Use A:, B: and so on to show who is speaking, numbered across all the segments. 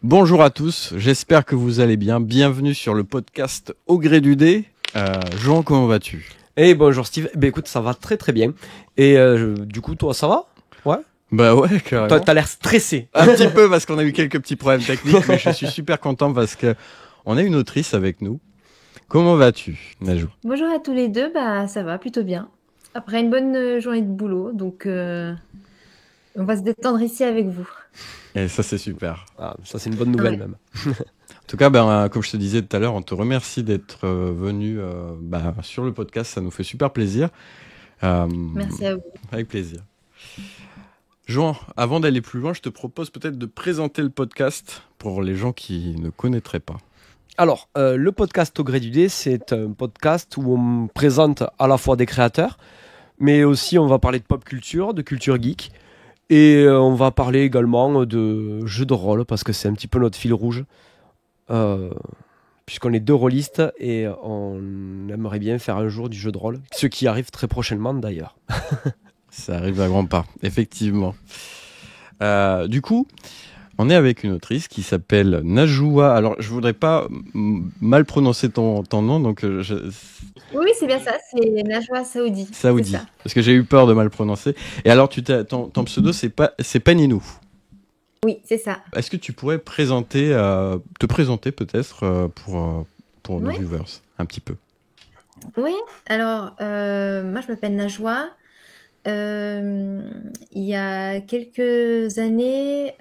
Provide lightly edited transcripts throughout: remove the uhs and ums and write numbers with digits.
A: Bonjour à tous, j'espère que vous allez bien. Bienvenue sur le podcast Au gré du dé. Jean, comment vas-tu?
B: Bonjour Steve, écoute, ça va très très bien. Du coup, toi, ça va? Ouais.
A: Bah ouais,
B: Toi,
A: carrément.
B: t'as l'air stressé.
A: Un petit peu parce qu'on a eu quelques petits problèmes techniques, mais je suis super content parce que on a une autrice avec nous. Comment vas-tu, Najou?
C: Bonjour à tous les deux, bah ça va plutôt bien. Après une bonne journée de boulot, donc on va se détendre ici avec vous.
A: Et ça, c'est super.
B: Ah, ça c'est une bonne nouvelle
C: Ouais.
B: même.
A: En tout cas, comme je te disais tout à l'heure, on te remercie d'être venu sur le podcast. Ça nous fait super plaisir.
C: Merci à vous.
A: Avec plaisir. Jean, avant d'aller plus loin, je te propose peut-être de présenter le podcast pour les gens qui ne connaîtraient pas.
B: Alors, le podcast Au gré du dé, c'est un podcast où on présente à la fois des créateurs, mais aussi on va parler de pop culture, de culture geek, et on va parler également de jeux de rôle, parce que c'est un petit peu notre fil rouge, puisqu'on est deux rôlistes, et on aimerait bien faire un jour du jeu de rôle, ce qui arrive très prochainement d'ailleurs.
A: Ça arrive à grands pas, effectivement. Du coup, on est avec une autrice qui s'appelle Najoua. Alors, je voudrais pas mal prononcer ton nom, donc
C: Oui, c'est bien ça, c'est Najwa Saoudi.
A: Saoudi,
C: C'est ça.
A: parce que j'ai eu peur de mal prononcer. Et alors, ton pseudo, c'est Paninou.
C: Oui, c'est ça.
A: Est-ce que tu pourrais te présenter peut-être pour nos
C: Oui.
A: viewers, un petit peu?
C: Oui, alors moi je m'appelle Najwa. Il y a quelques années,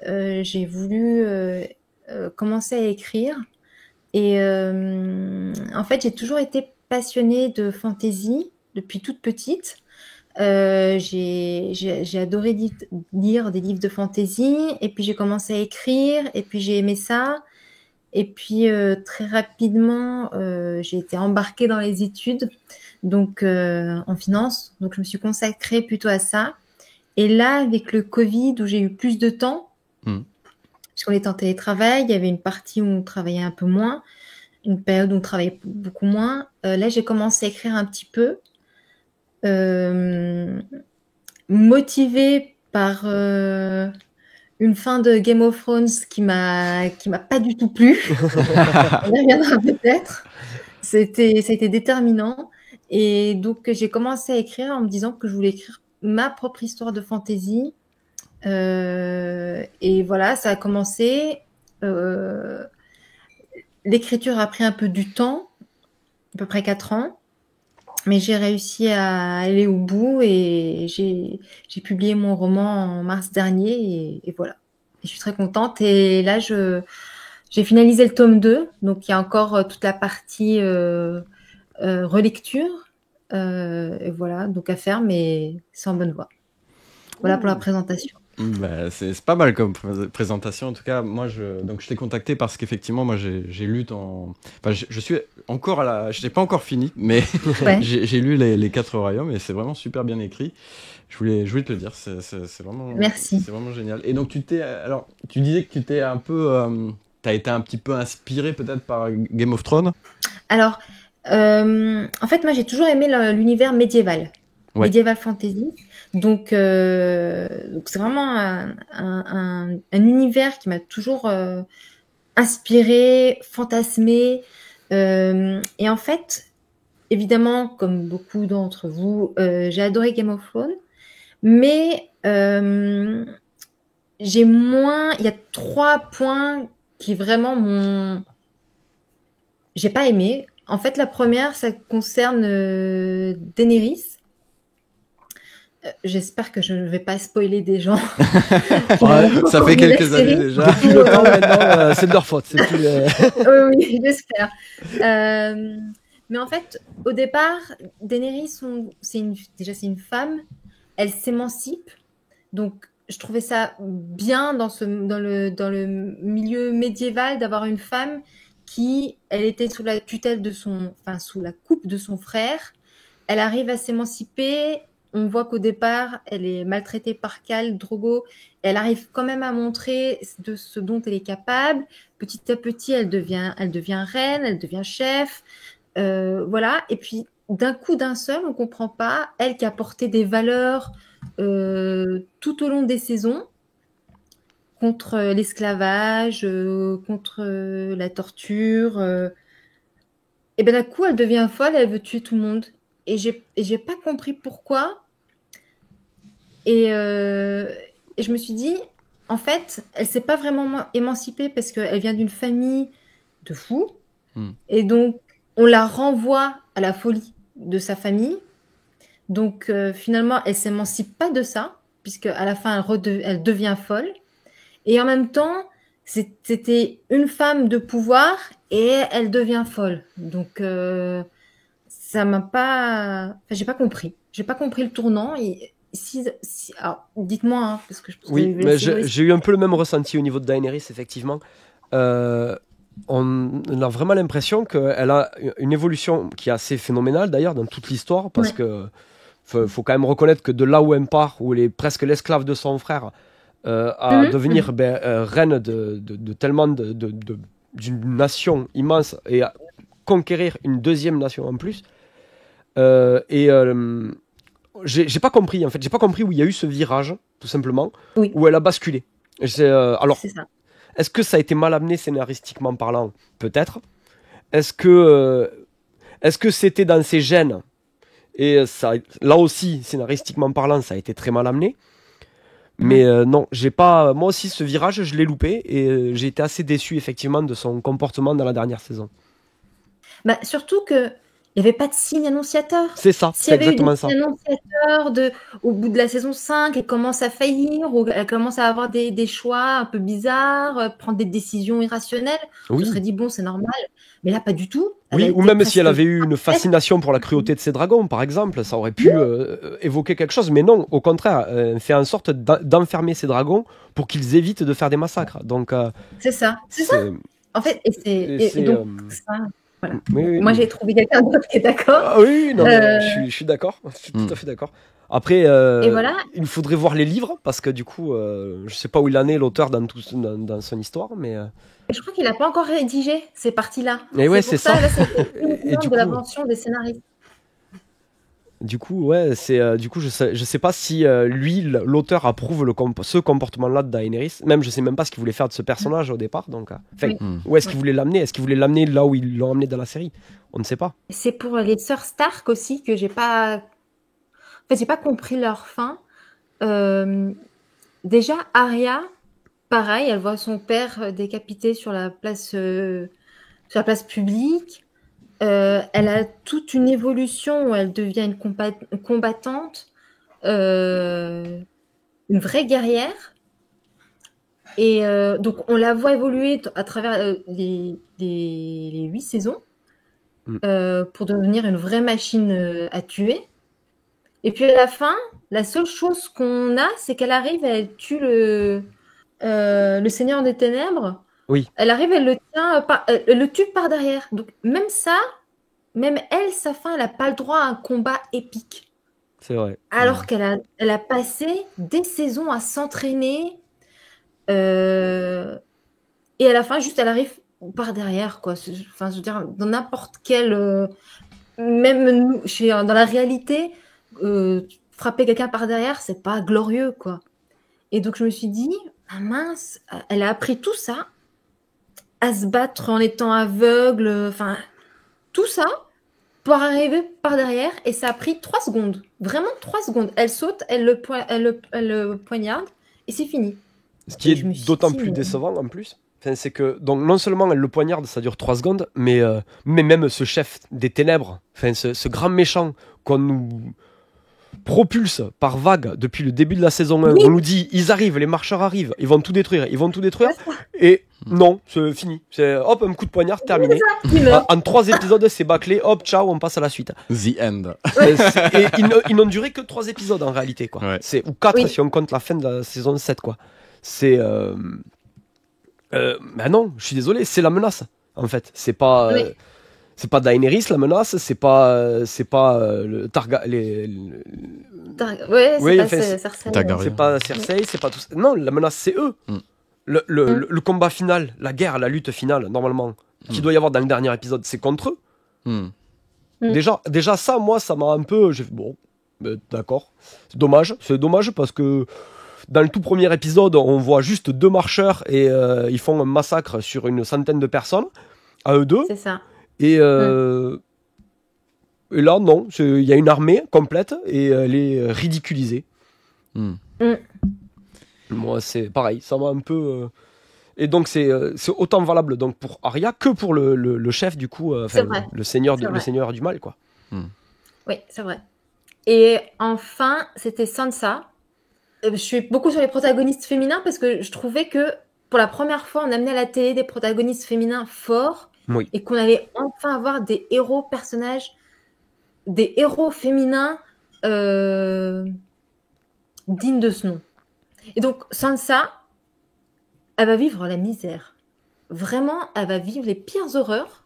C: j'ai voulu commencer à écrire. Et en fait, j'ai toujours été passionnée de fantaisie depuis toute petite. J'ai adoré lire des livres de fantaisie, et puis j'ai commencé à écrire, et puis j'ai aimé ça. Et puis très rapidement, j'ai été embarquée dans les études, donc en finance. Donc je me suis consacrée plutôt à ça. Et là, avec le Covid, où j'ai eu plus de temps,
A: Mm.
C: puisqu'on était en télétravail, il y avait une partie où on travaillait un peu moins, une période où on travaillait beaucoup moins. Là, j'ai commencé à écrire un petit peu, motivée par une fin de Game of Thrones qui m'a pas du tout plu. On y reviendra peut-être. Ça a été déterminant. Et donc, j'ai commencé à écrire en me disant que je voulais écrire ma propre histoire de fantasy. Et voilà, ça a commencé. L'écriture a pris un peu du temps, à peu près 4 ans. Mais j'ai réussi à aller au bout, et j'ai publié mon roman en mars dernier, et voilà. Et je suis très contente. Et là, j'ai finalisé le tome 2, donc il y a encore toute la partie relecture. Et voilà, donc à faire, mais c'est en bonne voie. Voilà pour la présentation.
A: Bah, c'est pas mal comme présentation. En tout cas, donc je t'ai contacté parce qu'effectivement, moi, j'ai lu enfin, je suis encore je n'ai pas encore fini, mais
C: Ouais.
A: j'ai lu les 4 royaumes et c'est vraiment super bien écrit. Je voulais te le dire. C'est vraiment,
C: Merci.
A: c'est vraiment génial. Et donc, tu disais que tu t'es un peu, t'as été un petit peu inspiré peut-être par Game of Thrones.
C: Alors, en fait, moi, j'ai toujours aimé l'univers médiéval,
A: Ouais.
C: médiéval fantasy. Donc c'est vraiment un univers qui m'a toujours inspiré, fantasmé. Et en fait, évidemment, comme beaucoup d'entre vous, j'ai adoré Game of Thrones, mais j'ai moins. Il y a 3 points qui vraiment j'ai pas aimé. En fait, la première, ça concerne Daenerys. J'espère que je ne vais pas spoiler des gens.
A: Ouais, ça fait quelques années déjà.
B: Depuis le temps maintenant, c'est de leur faute. C'est plus,
C: Oui, j'espère. Mais en fait, au départ, Daenerys, déjà c'est une femme. Elle s'émancipe. Donc, je trouvais ça bien dans le milieu médiéval d'avoir une femme elle était sous la tutelle enfin, sous la coupe de son frère. Elle arrive à s'émanciper. On voit qu'au départ, elle est maltraitée par Khal Drogo. Elle arrive quand même à montrer de ce dont elle est capable. Petit à petit, elle devient reine, elle devient chef. Voilà. Et puis, d'un coup, d'un seul, on comprend pas. Elle qui a porté des valeurs tout au long des saisons, contre l'esclavage, contre la torture. Et ben d'un coup, elle devient folle, elle veut tuer tout le monde. Et j'ai pas compris pourquoi. Et je me suis dit, en fait, elle s'est pas vraiment émancipée parce qu'elle vient d'une famille de fous. Et donc, on la renvoie à la folie de sa famille. Donc, finalement, elle s'émancipe pas de ça, puisque à la fin, elle devient folle. Et en même temps, c'était une femme de pouvoir et elle devient folle. Donc, ça m'a pas... Enfin, j'ai pas compris. J'ai pas compris le tournant. Alors, dites-moi, hein, parce que je pense que
B: Oui,
C: vous avez vu
B: mais
C: la série.
B: j'ai eu un peu le même ressenti au niveau de Daenerys, effectivement. On a vraiment l'impression qu'elle a une évolution qui est assez phénoménale, d'ailleurs, dans toute l'histoire, parce
C: Ouais.
B: que faut quand même reconnaître que de là où elle part, où elle est presque l'esclave de son frère, à devenir reine de tellement d'une nation immense et à conquérir une deuxième nation en plus. J'ai pas compris, en fait. J'ai pas compris où il y a eu ce virage, tout simplement,
C: Oui.
B: où elle a basculé. Alors,
C: C'est ça.
B: est-ce que ça a été mal amené scénaristiquement parlant? Peut-être. Est-ce que c'était dans ses gènes? Et ça, là aussi, scénaristiquement parlant, ça a été très mal amené. Mais non, j'ai pas. Moi aussi, ce virage, je l'ai loupé et j'ai été assez déçu effectivement de son comportement dans la dernière saison.
C: Bah, surtout que il n'y avait pas de signe annonciateur.
B: C'est ça,
C: S'il
B: c'est
C: y avait eu
B: exactement
C: des
B: ça.
C: signes annonciateurs au bout de la saison 5, elle commence à faillir, ou elle commence à avoir des choix un peu bizarres, prendre des décisions irrationnelles, on se
B: Oui.
C: serait dit, bon, c'est normal. Mais là, pas du tout.
B: Oui, ou même si elle avait eu une fascination pour la cruauté de ses dragons, par exemple, ça aurait pu évoquer quelque chose. Mais non, au contraire, elle fait en sorte d'enfermer ses dragons pour qu'ils évitent de faire des massacres. Donc,
C: c'est ça. En fait, et donc, ça, voilà.
B: Oui,
C: Moi, j'ai trouvé quelqu'un d'autre qui est d'accord.
B: Ah oui, non, mais je suis d'accord. Je suis tout à fait d'accord. Après,
C: Et voilà.
B: il faudrait voir les livres, parce que du coup, je sais pas où il en est, l'auteur, dans son histoire, mais...
C: Et je crois qu'il n'a pas encore rédigé ces parties-là.
B: Et ouais, c'est ça.
C: Là, c'est
B: Et du
C: de
B: coup,
C: l'invention des scénaristes.
B: Du coup, ouais, du coup, je sais pas si lui, l'auteur, approuve ce comportement-là de Daenerys. Même, je sais même pas ce qu'il voulait faire de ce personnage au départ. Donc,
C: Oui.
B: où est-ce qu'il voulait l'amener? Est-ce qu'il voulait l'amener là où ils l'ont amené dans la série? On ne sait pas.
C: C'est pour les sœurs Stark aussi que j'ai pas... En fait, j'ai pas compris leur fin. Déjà, Arya, pareil, elle voit son père décapité sur la place publique. Elle a toute une évolution où elle devient une combattante, une vraie guerrière. Et donc, on la voit évoluer à travers les 8 saisons pour devenir une vraie machine à tuer. Et puis à la fin, la seule chose qu'on a, c'est qu'elle arrive, elle tue le Seigneur des Ténèbres.
B: Oui.
C: Elle arrive, elle le tient, elle le tue par derrière. Donc même ça, même elle, sa fin, elle n'a pas le droit à un combat épique.
B: C'est vrai.
C: Alors qu'elle a passé des saisons à s'entraîner. Et à la fin, juste, elle arrive par derrière, quoi. Enfin, je veux dire, dans n'importe quel... même nous, dans la réalité... frapper quelqu'un par derrière, c'est pas glorieux, quoi. Et donc je me suis dit, ah mince, elle a appris tout ça, à se battre en étant aveugle, enfin, tout ça, pour arriver par derrière, et ça a pris 3 secondes, vraiment 3 secondes. Elle saute, elle le poignarde, et c'est fini.
B: Ce qui est d'autant plus décevant, en plus, c'est que, donc, non seulement elle le poignarde, ça dure 3 secondes, mais même ce chef des ténèbres, ce grand méchant qu'on nous propulse par vague depuis le début de la saison 1. Oui. On nous dit, ils arrivent, les marcheurs arrivent, ils vont tout détruire, et non, c'est fini. C'est hop, un coup de poignard, terminé. En 3 épisodes, c'est bâclé, hop, ciao, on passe à la suite.
A: The end.
B: Et ils n'ont duré que 3 épisodes en réalité, quoi. Ouais. Ou 4 si on compte la fin de la saison 7, quoi. C'est... ben non, je suis désolé, c'est la menace, en fait. C'est pas... C'est pas Daenerys la menace, c'est pas le
C: Cersei.
B: C'est pas Cersei, c'est pas tout ça. Non, la menace c'est eux. Le combat final, la guerre, la lutte finale normalement qu'il doit y avoir dans le dernier épisode, c'est contre eux. Déjà ça, moi ça m'a un peu bon, d'accord. C'est dommage parce que dans le tout premier épisode, on voit juste 2 marcheurs et ils font un massacre sur une centaine de personnes, à eux deux.
C: C'est ça.
B: Et, et là, non, il y a une armée complète et elle est ridiculisée. Moi, c'est pareil, ça m'a un peu... Et donc, c'est autant valable donc, pour Arya que pour le chef, du coup,
C: C'est vrai.
B: le seigneur
C: C'est vrai.
B: le seigneur du mal, quoi.
C: Oui, c'est vrai. Et enfin, c'était Sansa. Je suis beaucoup sur les protagonistes féminins parce que je trouvais que pour la première fois, on amenait à la télé des protagonistes féminins forts
B: Oui.
C: et qu'on allait enfin avoir des héros personnages, des héros féminins dignes de ce nom. Et donc, Sansa, elle va vivre la misère. Vraiment, elle va vivre les pires horreurs.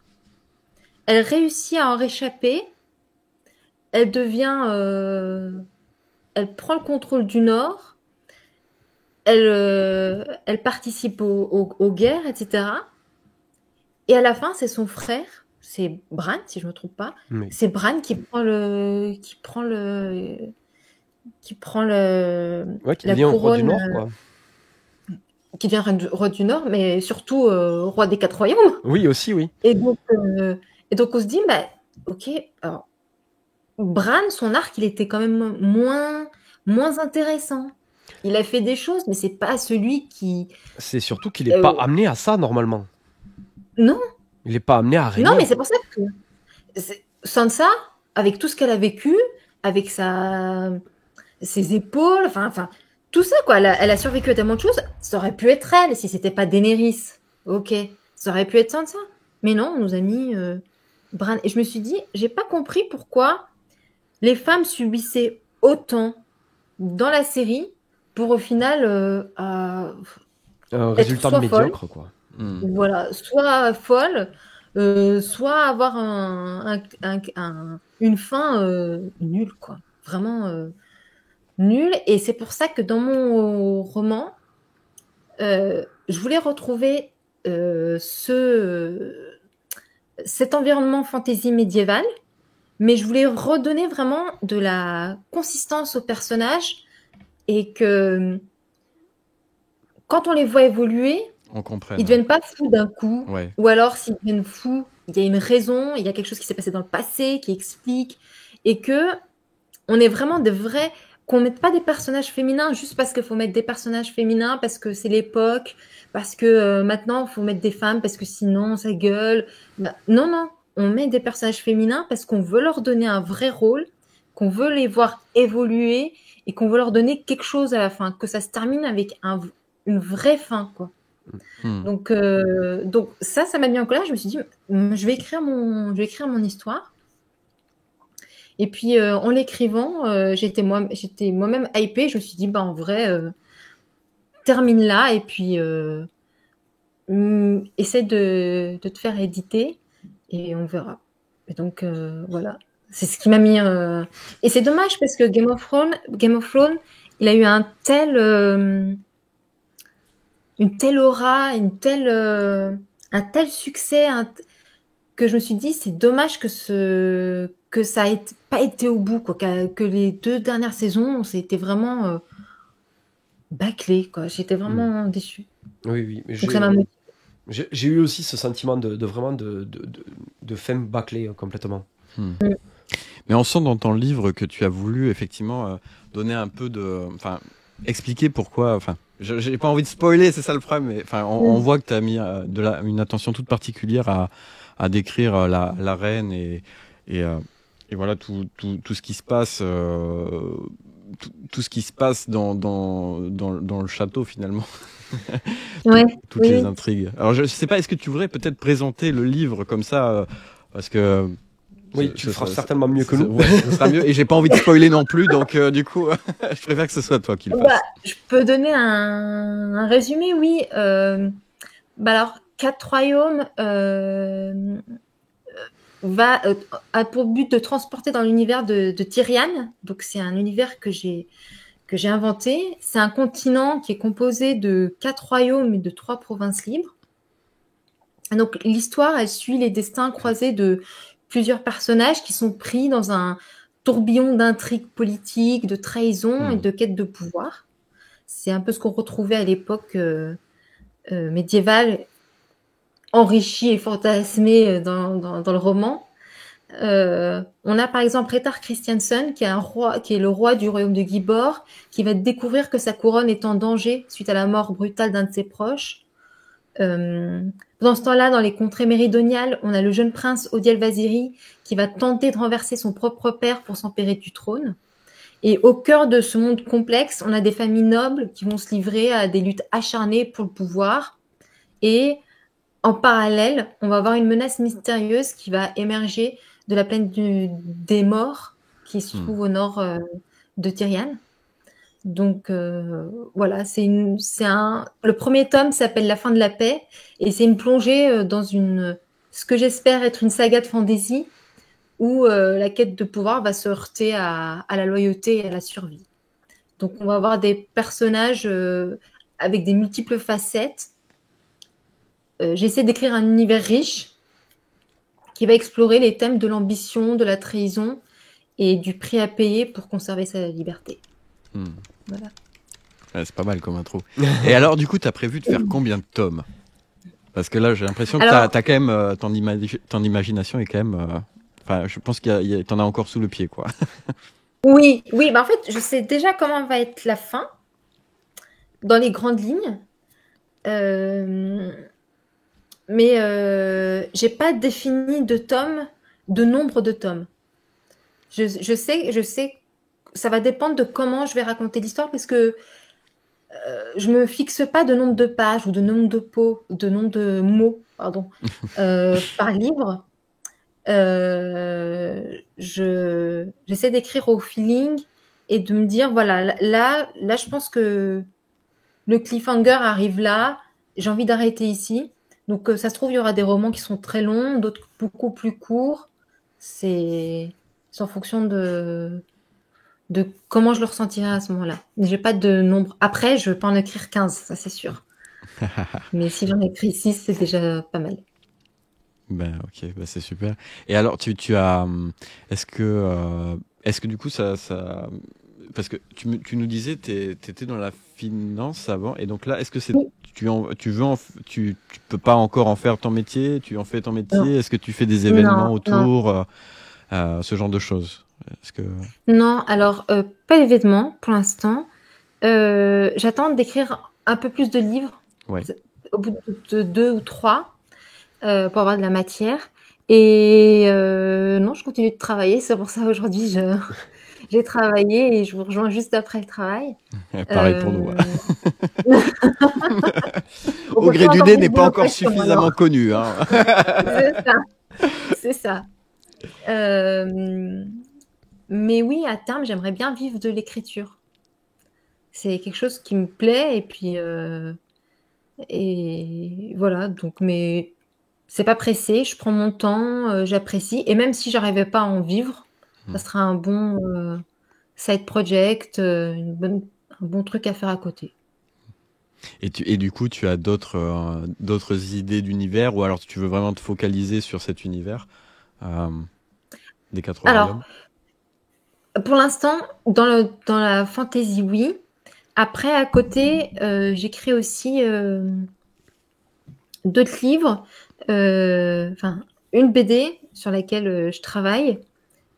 C: Elle réussit à en réchapper. Elle devient... elle prend le contrôle du Nord. Elle participe aux guerres, etc. Et à la fin, c'est son frère, c'est Bran, si je ne me trompe pas.
B: Oui.
C: C'est Bran qui prend
B: Ouais, qui
C: la
B: devient roi
C: couronne,
B: du Nord, quoi.
C: qui devient roi du Nord, mais surtout roi des 4 royaumes.
B: Oui, aussi, oui.
C: Et donc on se dit, bah, ok, alors, Bran, son arc, il était quand même moins intéressant. Il a fait des choses, mais c'est pas celui qui...
B: C'est surtout qu'il n'est pas amené à ça, normalement.
C: Non.
B: Il n'est pas amené à régner.
C: Non, mais c'est pour ça que Sansa, avec tout ce qu'elle a vécu, avec ses épaules, enfin, tout ça, quoi. Elle a survécu à tellement de choses. Ça aurait pu être elle, si c'était pas Daenerys. Ok. Ça aurait pu être Sansa. Mais non, on nous a mis Bran. Et je me suis dit, j'ai pas compris pourquoi les femmes subissaient autant dans la série pour au final
B: un résultat
C: soit
B: médiocre,
C: folle.
B: quoi.
C: Voilà, soit folle, soit avoir une fin nulle, quoi. Vraiment nulle. Et c'est pour ça que dans mon roman, je voulais retrouver cet environnement fantasy médiéval, mais je voulais redonner vraiment de la consistance aux personnages et que quand on les voit évoluer,
A: On comprend.
C: ils ne deviennent pas fous d'un coup.
A: Ouais.
C: Ou alors, s'ils deviennent fous, il y a une raison, il y a quelque chose qui s'est passé dans le passé qui explique. Et que on est vraiment de vrais... Qu'on ne mette pas des personnages féminins juste parce qu'il faut mettre des personnages féminins, parce que c'est l'époque, parce que maintenant, il faut mettre des femmes, parce que sinon, ça gueule. Bah, non. On met des personnages féminins parce qu'on veut leur donner un vrai rôle, qu'on veut les voir évoluer et qu'on veut leur donner quelque chose à la fin, que ça se termine avec une vraie fin, quoi. Donc ça m'a mis en colère. Je me suis dit, je vais écrire mon histoire. Et puis en l'écrivant, j'étais moi-même hypée. Je me suis dit, bah en vrai, termine là et puis essaie de te faire éditer et on verra. Et donc voilà, c'est ce qui m'a mis. Et c'est dommage parce que Game of Thrones, il a eu un tel une telle aura, un tel succès, que je me suis dit, c'est dommage que ça ait pas été au bout, quoi, que les 2 dernières saisons, c'était vraiment bâclé, quoi. J'étais vraiment déçue.
B: Oui.
C: Donc ça m'a motivée.
B: J'ai eu aussi ce sentiment de vraiment de femme bâclée complètement.
A: Mais on sent dans ton livre que tu as voulu effectivement donner un peu enfin, expliquer pourquoi. Enfin, j'ai pas envie de spoiler, c'est ça le problème. Mais enfin, on voit que tu as mis une attention toute particulière à décrire la reine et voilà tout ce qui se passe. Tout ce qui se passe dans le château finalement. Toutes les intrigues. Alors je sais pas, est-ce que tu voudrais peut-être présenter le livre comme ça parce que
B: oui, tu le feras certainement mieux que nous.
A: Ouais, ce sera mieux et j'ai pas envie de spoiler non plus, donc du coup je préfère que ce soit toi qui le fasse.
C: Je peux donner un résumé, oui. Alors 4 royaumes a pour but de transporter dans l'univers de Tyrian. Donc c'est un univers que j'ai inventé. C'est un continent qui est composé de 4 royaumes et de 3 provinces libres. Donc l'histoire, elle suit les destins croisés de plusieurs personnages qui sont pris dans un tourbillon d'intrigues politiques, de trahison et de quête de pouvoir. C'est un peu ce qu'on retrouvait à l'époque médiévale, enrichi et fantasmé dans le roman. On a par exemple Rétar Christiansen, qui est le roi du royaume de Gibor, qui va découvrir que sa couronne est en danger suite à la mort brutale d'un de ses proches. Pendant ce temps-là, dans les contrées méridionales, on a le jeune prince Odiel Vaziri qui va tenter de renverser son propre père pour s'emparer du trône. Et au cœur de ce monde complexe, on a des familles nobles qui vont se livrer à des luttes acharnées pour le pouvoir. Et en parallèle, on va avoir une menace mystérieuse qui va émerger de la plaine des morts qui se trouve au nord de Tyrian. Donc voilà, le premier tome s'appelle La fin de la paix et c'est une plongée dans ce que j'espère être une saga de fantasy où la quête de pouvoir va se heurter à la loyauté et à la survie. Donc on va avoir des personnages avec des multiples facettes. J'essaie d'écrire un univers riche qui va explorer les thèmes de l'ambition, de la trahison et du prix à payer pour conserver sa liberté. Voilà.
A: Ouais, c'est pas mal comme intro. Et alors, du coup, tu as prévu de faire combien de tomes? Parce que là, j'ai l'impression que t'as quand même ton imagination est quand même. Enfin, je pense t'en as encore sous le pied, quoi.
C: Oui, bah en fait, je sais déjà comment va être la fin dans les grandes lignes, mais j'ai pas défini de nombre de tomes. Je sais, ça va dépendre de comment je vais raconter l'histoire, parce que je me fixe pas de nombre de pages ou de nombre de mots, pardon, par livre. J'essaie d'écrire au feeling et de me dire, voilà, là, je pense que le cliffhanger arrive là, j'ai envie d'arrêter ici. Donc, ça se trouve, il y aura des romans qui sont très longs, d'autres beaucoup plus courts. C'est en fonction de comment je le ressentirai à ce moment-là. J'ai pas de nombre. Après, je vais pas en écrire 15, ça c'est sûr. Mais si j'en écris 6, c'est déjà pas mal.
A: Ben ok, ben c'est super. Et alors tu as est-ce que du coup ça parce que tu nous disais t'étais dans la finance avant et donc là est-ce que c'est
C: Oui.
A: tu peux pas encore en faire ton métier, tu en fais ton métier,
C: Non.
A: est-ce que tu fais des événements
C: Non.
A: autour ce genre de choses? Est-ce que
C: Non, alors pas d'événement pour l'instant. J'attends d'écrire un peu plus de livres,
A: ouais.
C: au bout de 2 ou 3, pour avoir de la matière. Et non, je continue de travailler. C'est pour ça aujourd'hui, j'ai travaillé et je vous rejoins juste après le travail.
A: Pareil pour nous.
C: Au
A: Au gré
C: contraire,
A: du
C: encore
A: nez
C: plus
A: n'est
C: de
A: pas
C: boulot
A: encore
C: pression,
A: suffisamment
C: alors.
A: connu. Hein.
C: C'est ça. Mais oui, à terme, j'aimerais bien vivre de l'écriture. C'est quelque chose qui me plaît et voilà. Donc, mais c'est pas pressé. Je prends mon temps, j'apprécie. Et même si j'arrivais pas à en vivre, ça sera un bon side project, un bon truc à faire à côté.
A: Et du coup, tu as d'autres idées d'univers ou alors tu veux vraiment te focaliser sur cet univers des quatre royaumes?
C: Alors, pour l'instant, dans la fantasy, oui. Après, à côté, j'écris aussi d'autres livres, enfin, une BD sur laquelle je travaille,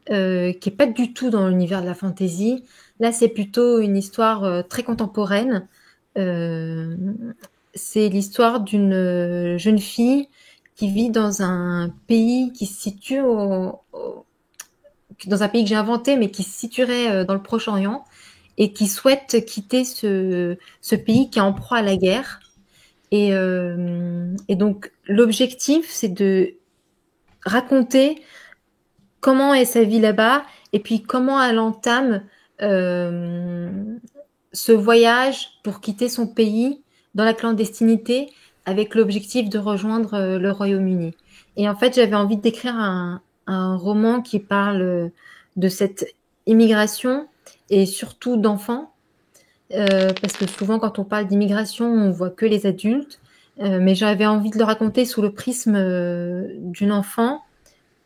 C: qui n'est pas du tout dans l'univers de la fantasy. Là, c'est plutôt une histoire très contemporaine. C'est l'histoire d'une jeune fille qui vit dans un pays qui se situe dans un pays que j'ai inventé, mais qui se situerait dans le Proche-Orient et qui souhaite quitter ce pays qui est en proie à la guerre. Et donc, l'objectif, c'est de raconter comment est sa vie là-bas et puis comment elle entame ce voyage pour quitter son pays dans la clandestinité avec l'objectif de rejoindre le Royaume-Uni. Et en fait, j'avais envie d'écrire un roman qui parle de cette immigration et surtout d'enfants, parce que souvent quand on parle d'immigration, on voit que les adultes, mais j'avais envie de le raconter sous le prisme d'une enfant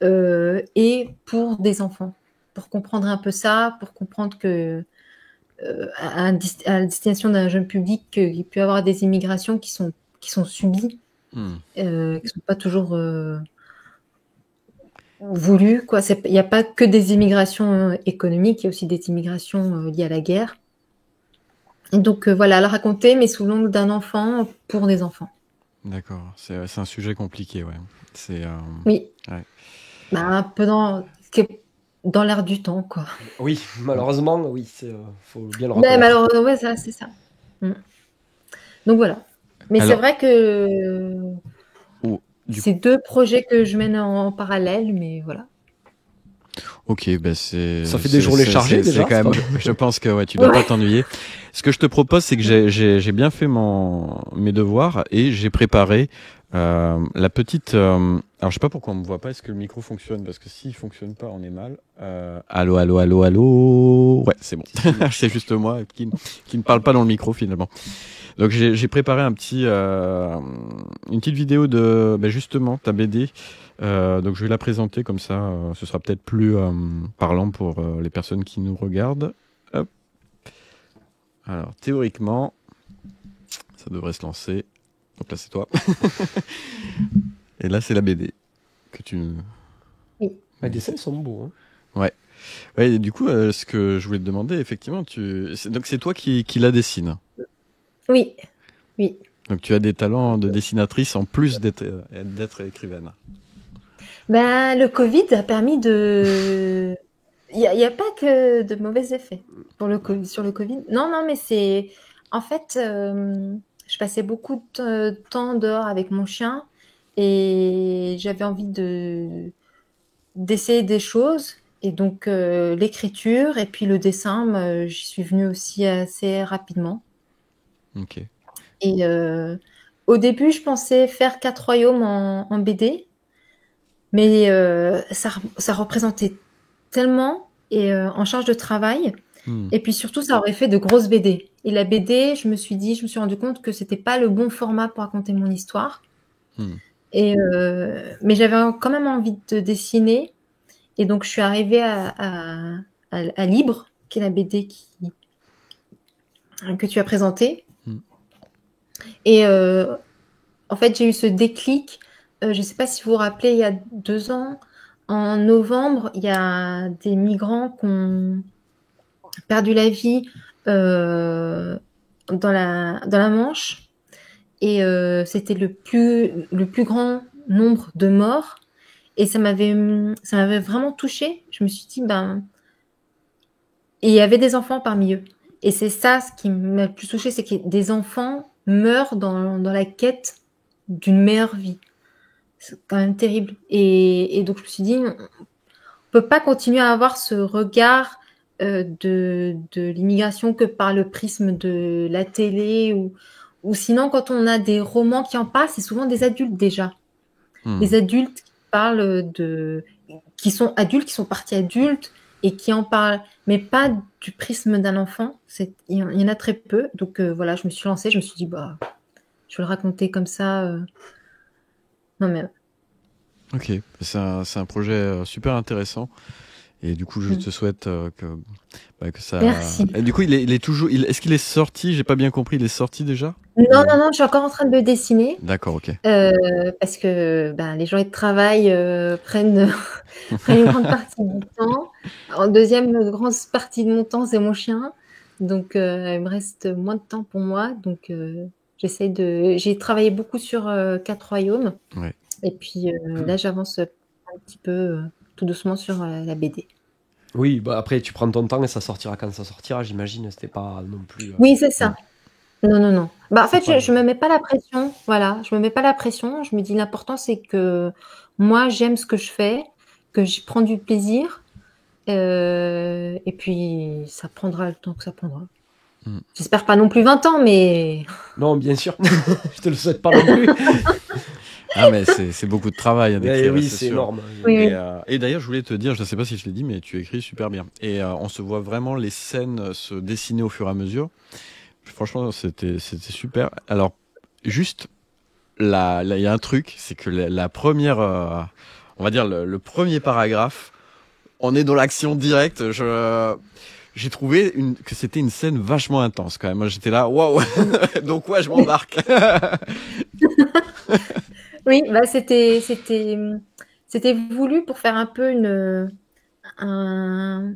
C: et pour des enfants, pour comprendre un peu ça, pour comprendre que à la destination d'un jeune public qui peut avoir des immigrations qui sont subies, qui sont pas toujours voulues, quoi. Il n'y a pas que des immigrations économiques, il y a aussi des immigrations liées à la guerre. Et donc voilà, la raconter, mais sous l'angle d'un enfant pour des enfants.
A: D'accord, c'est un sujet compliqué, ouais. C'est
C: Oui.
A: Ouais.
C: Bah, un peu dans l'air du temps, quoi.
B: Oui, malheureusement, oui, faut bien le
C: Mais
B: reconnaître.
C: malheureusement, ouais, ça, c'est ça. Donc voilà. Mais c'est
A: Alors-
C: vrai que
A: du
C: c'est 2 projets que je mène en parallèle, mais voilà.
A: Ok, bah c'est.
B: Ça fait des journées chargées, déjà,
A: C'est quand même. Je pense que ouais, tu dois pas t'ennuyer. Ce que je te propose, c'est que j'ai bien fait mes devoirs et j'ai préparé la petite. Alors je sais pas pourquoi on me voit pas. Est-ce que le micro fonctionne? Parce que s'il fonctionne pas, on est mal. Allô, allô, allô, allô. Ouais, c'est bon. C'est juste moi qui ne parle pas dans le micro finalement. Donc j'ai préparé une petite vidéo de justement ta BD. Donc je vais la présenter comme ça, ce sera peut-être plus parlant pour les personnes qui nous regardent. Hop. Alors théoriquement, ça devrait se lancer. Donc là c'est toi. Et là c'est la BD que tu.
B: Les dessins sont beaux. Hein.
A: Ouais. Ouais. Et du coup, ce que je voulais te demander, effectivement, donc c'est toi qui la dessine.
C: Oui, oui.
A: Donc tu as des talents de dessinatrice en plus d'être écrivaine.
C: Ben, le Covid a permis de. Il y a pas que de mauvais effets sur le Covid. Non, mais c'est. En fait, je passais beaucoup de temps dehors avec mon chien et j'avais envie d'essayer des choses. Et donc, l'écriture et puis le dessin, j'y suis venue aussi assez rapidement.
A: Ok.
C: Et au début, je pensais faire 4 royaumes en BD. Mais ça représentait tellement et en charge de travail. Et puis surtout, ça aurait fait de grosses BD. Et la BD, je me suis rendu compte que c'était pas le bon format pour raconter mon histoire. Et mais j'avais quand même envie de dessiner. Et donc, je suis arrivée à Libre, qui est la BD que tu as présentée. Et en fait, j'ai eu ce déclic. Je ne sais pas si vous vous rappelez, il y a 2 ans, en novembre, il y a des migrants qui ont perdu la vie dans la Manche. Et c'était le plus grand nombre de morts. Et ça m'avait vraiment touchée. Je me suis dit, et il y avait des enfants parmi eux. Et c'est ça ce qui m'a le plus touchée, c'est que des enfants meurent dans la quête d'une meilleure vie. C'est quand même terrible. Et donc, je me suis dit, on peut pas continuer à avoir ce regard de l'immigration que par le prisme de la télé ou sinon, quand on a des romans qui en parlent, c'est souvent des adultes déjà. Des adultes qui parlent qui sont adultes, qui sont partis adultes et qui en parlent, mais pas du prisme d'un enfant. Il y en a très peu. Donc voilà, je me suis lancée, je me suis dit, je vais le raconter comme ça. Non, mais.
A: Ok, c'est un projet super intéressant. Et du coup, je te souhaite que ça.
C: Merci.
A: Et du coup, il est toujours. Est-ce qu'il est sorti? J'ai pas bien compris. Il est sorti déjà?
C: Non, je suis encore en train de le dessiner.
A: D'accord, ok.
C: Parce que les journées de travail prennent une grande partie du temps. En deuxième grande partie de mon temps, c'est mon chien. Donc, il me reste moins de temps pour moi. Donc, j'ai travaillé beaucoup sur 4 royaumes.
A: Ouais.
C: Et puis là, j'avance un petit peu tout doucement sur la BD.
B: Oui, après, tu prends ton temps et ça sortira quand ça sortira, j'imagine. C'était pas non plus.
C: Oui, c'est ça. Non. En fait, je me mets pas la pression. Voilà, je me mets pas la pression. Je me dis l'important, c'est que moi, j'aime ce que je fais, que je prends du plaisir. Et puis, ça prendra le temps que ça prendra. J'espère pas non plus 20 ans, mais...
B: Non, bien sûr. Je te le souhaite pas non plus.
A: Ah, mais c'est beaucoup de travail d'écrire.
B: Oui, c'est énorme.
C: Oui.
A: Et d'ailleurs, je voulais te dire, je ne sais pas si je l'ai dit, mais tu écris super bien. Et on se voit vraiment les scènes se dessiner au fur et à mesure. Franchement, c'était super. Alors, juste, là, il y a un truc, c'est que la première, on va dire le premier paragraphe, on est dans l'action directe. j'ai trouvé que c'était une scène vachement intense quand même. Moi, j'étais là, waouh. Donc ouais, je m'embarque.
C: Oui, bah c'était voulu pour faire un peu un,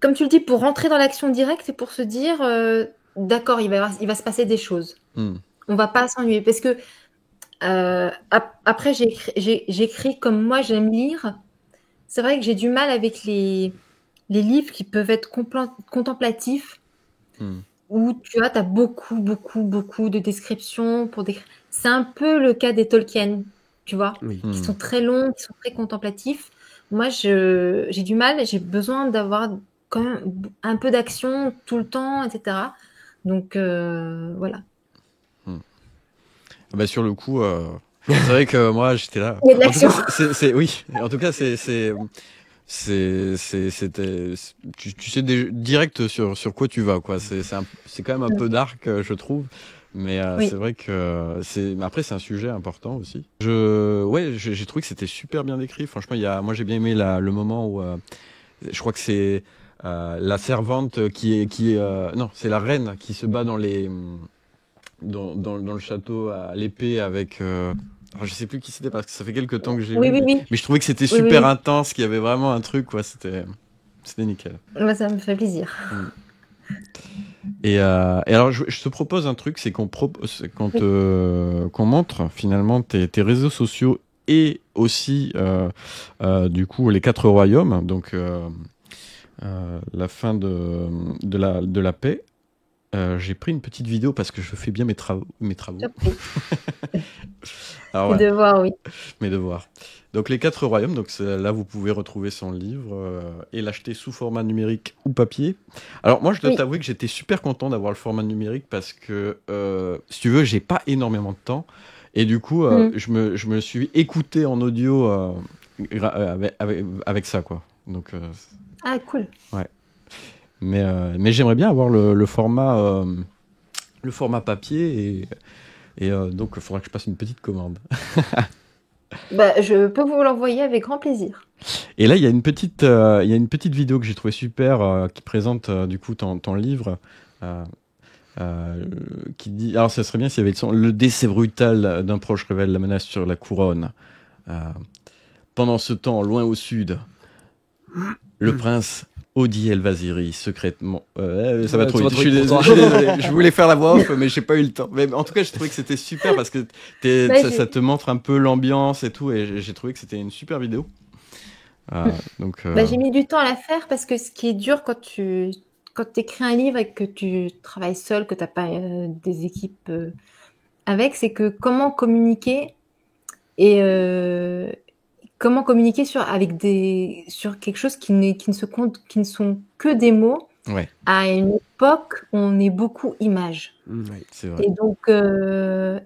C: comme tu le dis, pour rentrer dans l'action directe et pour se dire, d'accord, il va se passer des choses. On va pas s'ennuyer parce que après j'écris comme moi j'aime lire. C'est vrai que j'ai du mal avec les livres qui peuvent être contemplatifs, où tu vois, t'as beaucoup de descriptions pour décrire. C'est un peu le cas des Tolkien, tu vois, qui sont très longs, qui sont très contemplatifs. Moi, j'ai du mal, j'ai besoin d'avoir quand même un peu d'action tout le temps, etc. Donc voilà.
A: Bah sur le coup, c'est vrai que moi j'étais là.
C: Il y a de l'action.
A: Oui. En tout cas, c'était. Tu sais direct sur quoi tu vas, quoi. C'est quand même un peu dark, je trouve. Mais c'est vrai que après c'est un sujet important aussi. J'ai trouvé que c'était super bien décrit. Franchement, moi j'ai bien aimé le moment où je crois que c'est la servante non, c'est la reine qui se bat dans le château à l'épée avec alors je sais plus qui c'était parce que ça fait quelques temps que j'ai lu.
C: Oui.
A: Mais je trouvais que c'était super intense, qu'il y avait vraiment un truc, quoi. C'était nickel.
C: Bah, ça me fait plaisir.
A: Et alors je te propose un truc, c'est qu'on montre finalement tes réseaux sociaux et aussi du coup les 4 royaumes, donc la fin de la paix. J'ai pris une petite vidéo parce que je fais bien mes travaux. Alors,
C: Tes devoirs, oui.
A: Mes devoirs. Donc les 4 royaumes, donc là vous pouvez retrouver son livre et l'acheter sous format numérique ou papier. Alors moi je dois t'avouer que j'étais super content d'avoir le format numérique parce que si tu veux j'ai pas énormément de temps et du coup je me suis écouté en audio avec ça, quoi. Donc
C: ah cool.
A: Ouais. Mais j'aimerais bien avoir le format papier et donc il faudra que je passe une petite commande.
C: Bah, je peux vous l'envoyer avec grand plaisir.
A: Et là, il y a une petite vidéo que j'ai trouvée super qui présente du coup ton livre. Qui dit, alors ça serait bien s'il y avait le son. Le décès brutal d'un proche révèle la menace sur la couronne. Pendant ce temps, loin au sud, le prince Odi El-Waziri secrètement. Ça va trop vite. Je suis désolé. Je voulais faire la voix off, mais j'ai pas eu le temps. Mais en tout cas, j'ai trouvé que c'était super parce que ça te montre un peu l'ambiance et tout, et j'ai trouvé que c'était une super vidéo. Donc.
C: J'ai mis du temps à la faire parce que ce qui est dur quand tu écris un livre et que tu travailles seul, que t'as pas des équipes avec, c'est que comment communiquer et comment communiquer sur quelque chose qui ne sont que des mots.
A: Ouais.
C: À une époque, on est beaucoup images.
A: Oui, c'est vrai.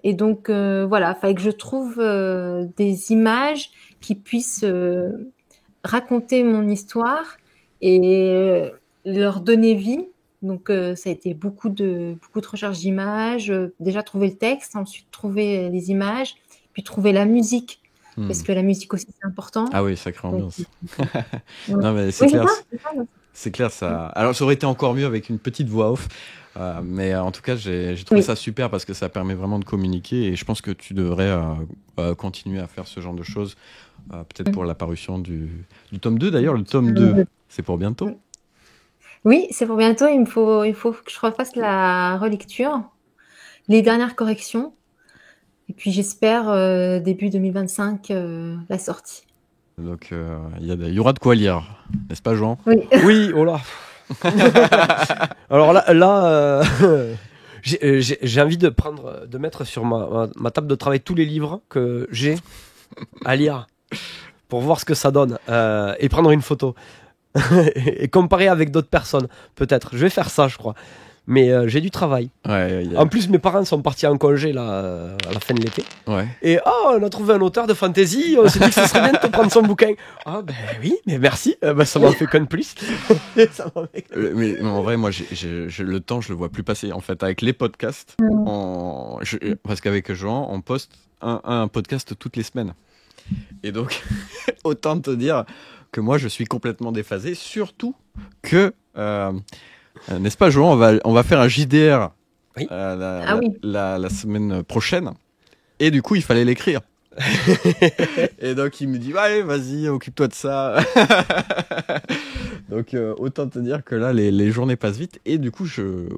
C: Et donc voilà, fallait que je trouve des images qui puissent raconter mon histoire et leur donner vie. Donc ça a été beaucoup de recherches d'images, déjà trouver le texte, ensuite trouver les images, puis trouver la musique. Parce que la musique aussi c'est important.
A: Ah oui, sacrée ambiance. Non mais c'est clair. C'est clair ça. Alors ça aurait été encore mieux avec une petite voix off, mais en tout cas j'ai trouvé ça super parce que ça permet vraiment de communiquer et je pense que tu devrais continuer à faire ce genre de choses, peut-être pour la parution du tome 2 d'ailleurs. Le tome 2, c'est pour bientôt.
C: Oui, c'est pour bientôt. Il faut que je refasse la relecture, les dernières corrections. Et puis j'espère début 2025 la sortie.
A: Donc il y aura de quoi lire, n'est-ce pas Jean?
C: Oui.
B: Oui, oh là. Alors là j'ai envie de mettre sur ma table de travail tous les livres que j'ai à lire pour voir ce que ça donne et prendre une photo et comparer avec d'autres personnes peut-être. Je vais faire ça, je crois. Mais j'ai du travail.
A: Ouais,
B: En plus, mes parents sont partis en congé là, à la fin de l'été.
A: Ouais.
B: Et on a trouvé un auteur de fantasy. On s'est dit que ce serait bien de te prendre son bouquin. Ah ben oui, mais merci. Ça m'en fait qu'un de plus.
A: Mais en vrai, moi, le temps, je le vois plus passer. En fait, avec les podcasts, parce qu'avec Jean, on poste un podcast toutes les semaines. Et donc, autant te dire que moi je suis complètement déphasé. Surtout que, n'est-ce pas, Johan, on va faire un JDR
B: Oui.
A: la semaine prochaine. Et du coup, il fallait l'écrire. Et donc il me dit allez, vas-y, occupe-toi de ça. Donc autant te dire que là les journées passent vite. Et du coup je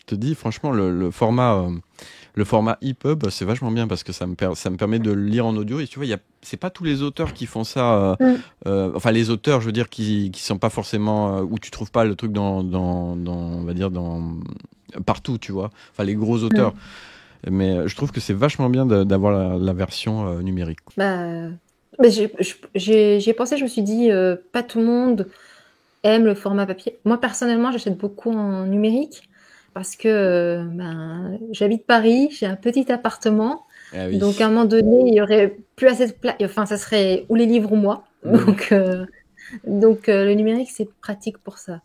A: te dis franchement le format EPUB c'est vachement bien parce que ça me permet de le lire en audio. Et tu vois, c'est pas tous les auteurs qui font ça, enfin les auteurs je veux dire qui sont pas forcément où tu trouves pas le truc dans on va dire dans partout, tu vois, enfin les gros auteurs. Mais je trouve que c'est vachement bien d'avoir la version numérique.
C: Bah, j'y ai pensé, je me suis dit, pas tout le monde aime le format papier. Moi, personnellement, j'achète beaucoup en numérique parce que j'habite Paris, j'ai un petit appartement.
A: Ah oui.
C: Donc, à un moment donné, il y aurait plus assez de place. Enfin, ça serait ou les livres ou moi. Donc, le numérique, c'est pratique pour ça.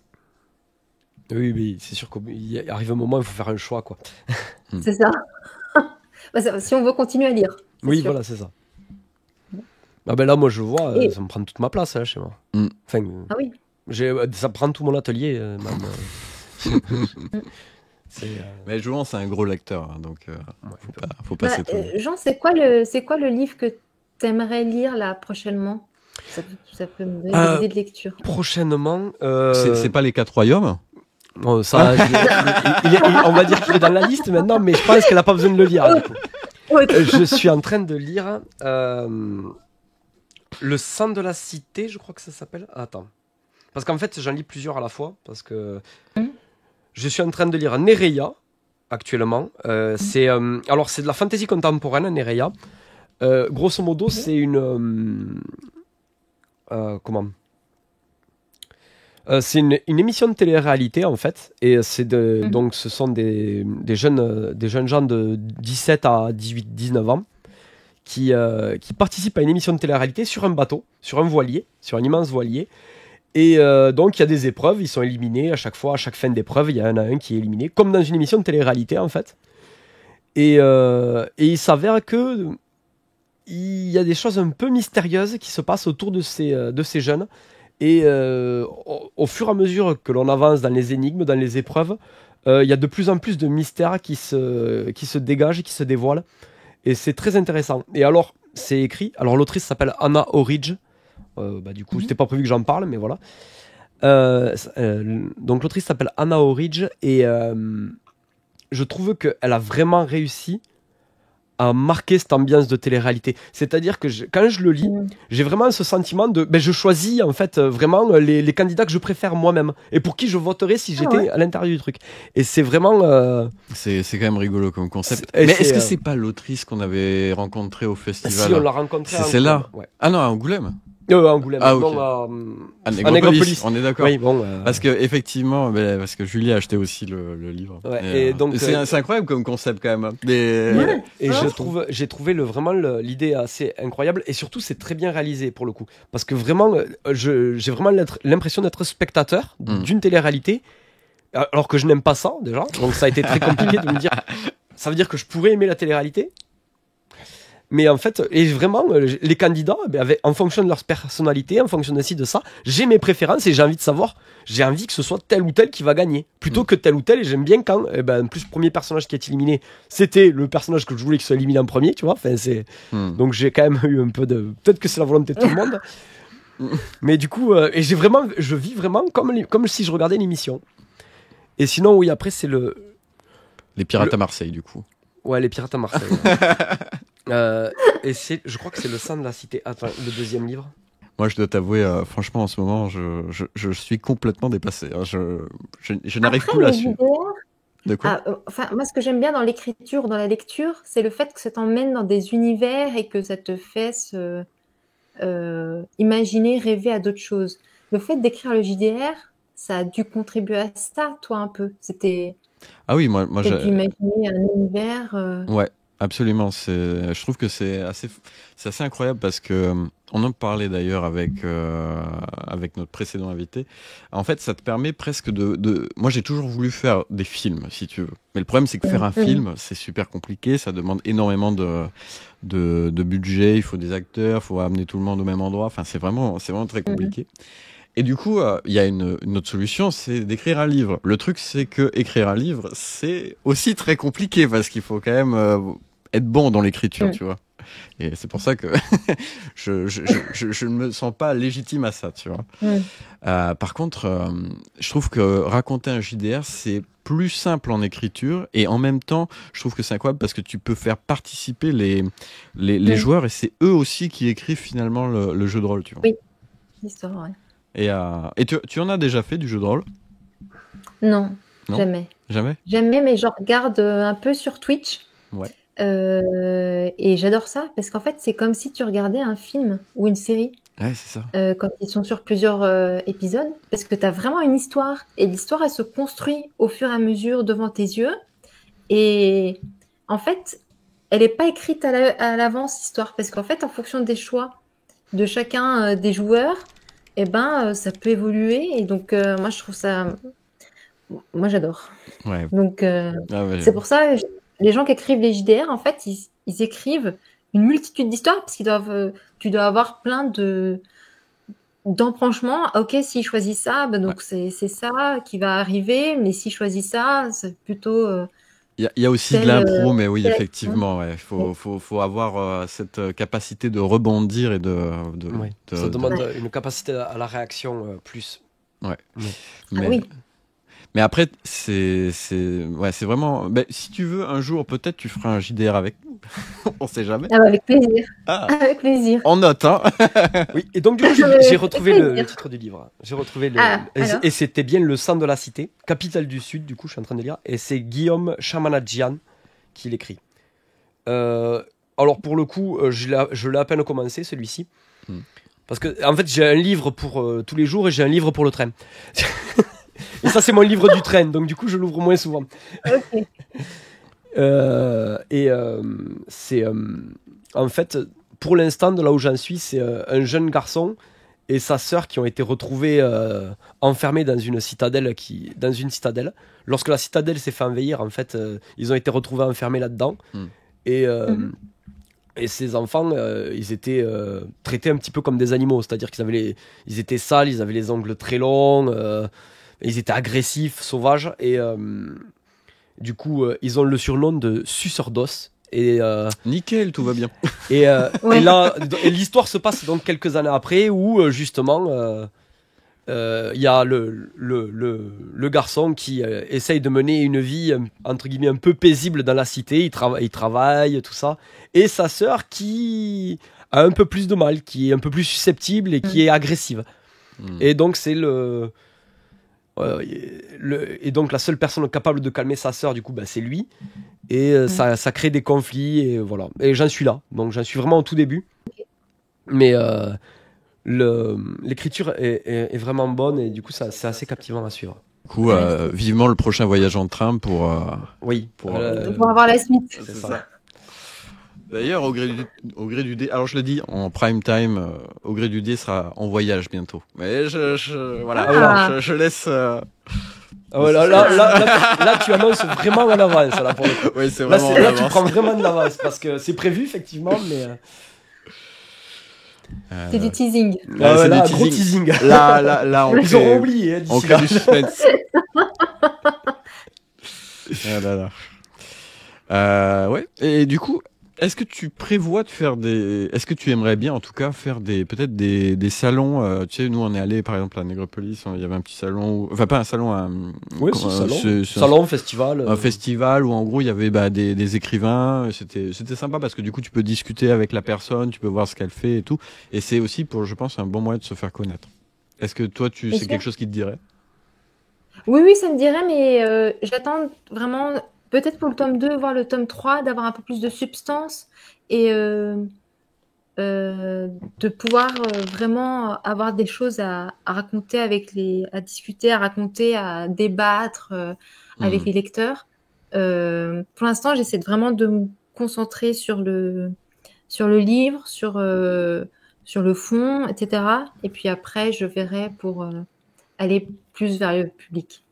B: Oui, c'est sûr qu'il arrive un moment où il faut faire un choix, quoi.
C: C'est ça. Si on veut continuer à lire.
B: Oui,
C: sûr.
B: voilà, c'est ça. Ah ben là, moi, je vois, ça me prend toute ma place, chez moi. Enfin,
C: ah oui.
B: Ça prend tout mon atelier, même.
A: Mais Johan, c'est un gros lecteur, hein, donc faut pas s'étonner.
C: Jean, c'est quoi le livre que tu aimerais lire là prochainement? Ça peut me donner des idées de lecture.
B: Prochainement,
A: c'est pas les 4 royaumes?
B: Bon, ça, on va dire qu'il est dans la liste maintenant, mais je pense qu'elle n'a pas besoin de le lire. Du coup. Je suis en train de lire Le sang de la cité, je crois que ça s'appelle. Attends. Parce qu'en fait, j'en lis plusieurs à la fois. Parce que je suis en train de lire Nereia, actuellement. Alors, c'est de la fantasy contemporaine, Nereia. Grosso modo, c'est une... comment c'est une émission de télé-réalité en fait, et donc ce sont des jeunes gens de 17 à 18-19 ans qui participent à une émission de télé-réalité sur un bateau, sur un voilier, sur un immense voilier, et donc il y a des épreuves, ils sont éliminés à chaque fin d'épreuve, il y en a un qui est éliminé, comme dans une émission de télé-réalité en fait, et il s'avère que il y a des choses un peu mystérieuses qui se passent autour de ces jeunes. Et au fur et à mesure que l'on avance dans les énigmes, dans les épreuves, il y a de plus en plus de mystères qui se dégagent, qui se dévoilent. Et c'est très intéressant. Et alors, c'est écrit. Alors, l'autrice s'appelle Hannah Orridge. Du coup, c'était pas prévu que j'en parle, mais voilà. Donc, l'autrice s'appelle Hannah Orridge. Et je trouve qu'elle a vraiment réussi à marquer cette ambiance de télé-réalité. C'est-à-dire que quand je le lis, j'ai vraiment ce sentiment de... je choisis en fait vraiment les candidats que je préfère moi-même et pour qui je voterais si j'étais à l'intérieur du truc. Et c'est vraiment... C'est
A: quand même rigolo comme concept. Mais est-ce que c'est pas l'autrice qu'on avait rencontrée au festival?
B: Si, on l'a rencontrée à Angoulême.
A: C'est celle-là. Ouais. Ah non, à Angoulême.
B: Angoulême.
A: Ah, okay.
B: À Négropolis.
A: On est d'accord.
B: Oui, bon,
A: parce que effectivement, parce que Julie a acheté aussi le livre.
B: Ouais, et donc
A: c'est incroyable comme concept quand même. Et
B: j'ai trouvé vraiment l'idée assez incroyable, et surtout c'est très bien réalisé pour le coup, parce que vraiment j'ai vraiment l'impression d'être spectateur d'une télé-réalité, alors que je n'aime pas ça déjà. Donc ça a été très compliqué de me dire. Ça veut dire que je pourrais aimer la télé-réalité. Mais en fait, et vraiment, les candidats, en fonction de leur personnalité, en fonction de ci, de ça, j'ai mes préférences et j'ai envie de savoir, j'ai envie que ce soit tel ou tel qui va gagner, plutôt que tel ou tel. Et j'aime bien quand, en plus, le premier personnage qui est éliminé, c'était le personnage que je voulais qu'il soit éliminé en premier, tu vois. Enfin, donc j'ai quand même eu un peu de... Peut-être que c'est la volonté de tout le monde. Mais du coup, et je vis vraiment comme si je regardais l'émission. Et sinon, oui, après, c'est
A: Les Pirates à Marseille, du coup.
B: Ouais, Les Pirates à Marseille. Et je crois que c'est Le sang de la cité. Attends, le deuxième livre.
A: Moi, je dois t'avouer, franchement, en ce moment, je suis complètement dépassé. Hein. Je n'arrive plus à suivre. De quoi?
C: Moi, ce que j'aime bien dans l'écriture, dans la lecture, c'est le fait que ça t'emmène dans des univers et que ça te fait imaginer, rêver à d'autres choses. Le fait d'écrire le JDR, ça a dû contribuer à ça, toi, un peu. C'était...
A: Ah oui, moi
C: j'ai dû imaginer un univers.
A: Ouais. absolument. Je trouve que c'est assez incroyable parce que on en parlait d'ailleurs avec notre précédent invité. En fait, ça te permet presque moi, j'ai toujours voulu faire des films, si tu veux. Mais le problème, c'est que faire un film, c'est super compliqué. Ça demande énormément de budget. Il faut des acteurs, il faut amener tout le monde au même endroit. Enfin, c'est vraiment très compliqué. Et du coup, il y a une autre solution, c'est d'écrire un livre. Le truc, c'est que écrire un livre, c'est aussi très compliqué parce qu'il faut quand même être bon dans l'écriture, tu vois. Et c'est pour ça que je ne me sens pas légitime à ça, tu vois. Par contre, je trouve que raconter un JDR, c'est plus simple en écriture et en même temps, je trouve que c'est incroyable parce que tu peux faire participer les joueurs et c'est eux aussi qui écrivent finalement le jeu de rôle, tu vois.
C: Oui, l'histoire, ouais.
A: Et tu en as déjà fait du jeu de rôle?
C: Non,
A: Non
C: jamais.
A: Jamais?
C: Jamais, mais je regarde un peu sur Twitch.
A: Ouais.
C: Et j'adore ça parce qu'en fait, c'est comme si tu regardais un film ou une série
A: Ouais, c'est ça.
C: quand ils sont sur plusieurs épisodes parce que tu as vraiment une histoire et l'histoire, elle se construit au fur et à mesure devant tes yeux. Et en fait, elle n'est pas écrite à l'avance, l'histoire, parce qu'en fait, en fonction des choix de chacun des joueurs, eh ben, ça peut évoluer. Et donc, moi, je trouve ça. Moi, j'adore.
A: Ouais.
C: Donc,
A: Ah ouais.
C: c'est pour ça, les gens qui écrivent les JDR, en fait, ils écrivent une multitude d'histoires parce tu dois avoir plein d'embranchements. Ok, s'ils choisissent ça, ben donc c'est ça qui va arriver, mais s'ils choisissent ça, c'est plutôt.
A: Il y a aussi de
C: telle,
A: l'impro, mais oui,
C: telle
A: effectivement, ouais. Faut avoir cette capacité de rebondir et
B: ça demande une capacité à la réaction plus.
A: Ouais.
C: Ah oui.
A: Mais après, c'est vraiment. Ben, si tu veux, un jour, peut-être tu feras un JDR avec nous. On sait jamais.
C: Ah, avec plaisir.
A: Ah,
C: Avec plaisir.
A: on note, hein.
B: Oui, et donc du coup, j'ai retrouvé le titre du livre. J'ai retrouvé et c'était bien Le sang de la cité, capitale du Sud, du coup, je suis en train de lire. Et c'est Guillaume Chamanadjian qui l'écrit. Alors pour le coup, je l'ai à peine commencé, celui-ci. Parce que, en fait, j'ai un livre pour tous les jours et j'ai un livre pour le train. Et ça, c'est mon livre du train, donc du coup, je l'ouvre moins souvent.
C: Ok.
B: C'est en fait, pour l'instant, de là où j'en suis, c'est un jeune garçon et sa sœur qui ont été retrouvés enfermés dans une citadelle Lorsque la citadelle s'est fait envahir, en fait, ils ont été retrouvés enfermés là-dedans. Et ces enfants, ils étaient traités un petit peu comme des animaux, c'est-à-dire ils étaient sales, ils avaient les ongles très longs, ils étaient agressifs, sauvages, et du coup, ils ont le surnom de suceurs d'os. Et
A: nickel, tout va bien.
B: Et là, l'histoire se passe donc quelques années après, où justement, il y a le garçon qui essaye de mener une vie entre guillemets un peu paisible dans la cité. Il travaille, tout ça, et sa sœur qui a un peu plus de mal, qui est un peu plus susceptible et qui est agressive. Et donc c'est et donc la seule personne capable de calmer sa sœur, du coup, c'est lui. Et ça crée des conflits, et voilà. Et j'en suis là, donc j'en suis vraiment au tout début. Mais l'écriture est vraiment bonne, et du coup, c'est assez captivant à suivre.
A: Du coup, vivement le prochain voyage en train pour
C: avoir la suite.
B: C'est ça.
A: D'ailleurs, au gré du dé, alors je le dis en prime time, au gré du dé sera en voyage bientôt. Mais je laisse.
B: Là, tu annonces vraiment en avance, là, pour le coup.
A: Oui, c'est vraiment
B: là, tu prends vraiment de l'avance, parce que c'est prévu, effectivement, mais.
C: C'est du teasing.
B: C'est du gros teasing.
A: Là, on
B: ils auront oublié.
A: On crée du suspense. Ouais. Et du coup, est-ce que tu prévois de faire est-ce que tu aimerais bien, en tout cas, faire peut-être des salons, tu sais, nous, on est allé, par exemple, à Négropolis, il y avait un petit salon, enfin, pas un salon,
B: salon, festival.
A: Un festival où, en gros, il y avait des écrivains. C'était sympa parce que, du coup, tu peux discuter avec la personne, tu peux voir ce qu'elle fait et tout. Et c'est aussi, je pense, un bon moyen de se faire connaître. Est-ce que toi, c'est quelque chose qui te dirait?
C: Oui, ça me dirait, mais j'attends vraiment... Peut-être pour le tome 2, voire le tome 3, d'avoir un peu plus de substance et de pouvoir vraiment avoir des choses à raconter à discuter, à raconter, à débattre avec les lecteurs. Pour l'instant, j'essaie vraiment de me concentrer sur le livre, sur le fond, etc. Et puis après, je verrai pour aller plus vers le public.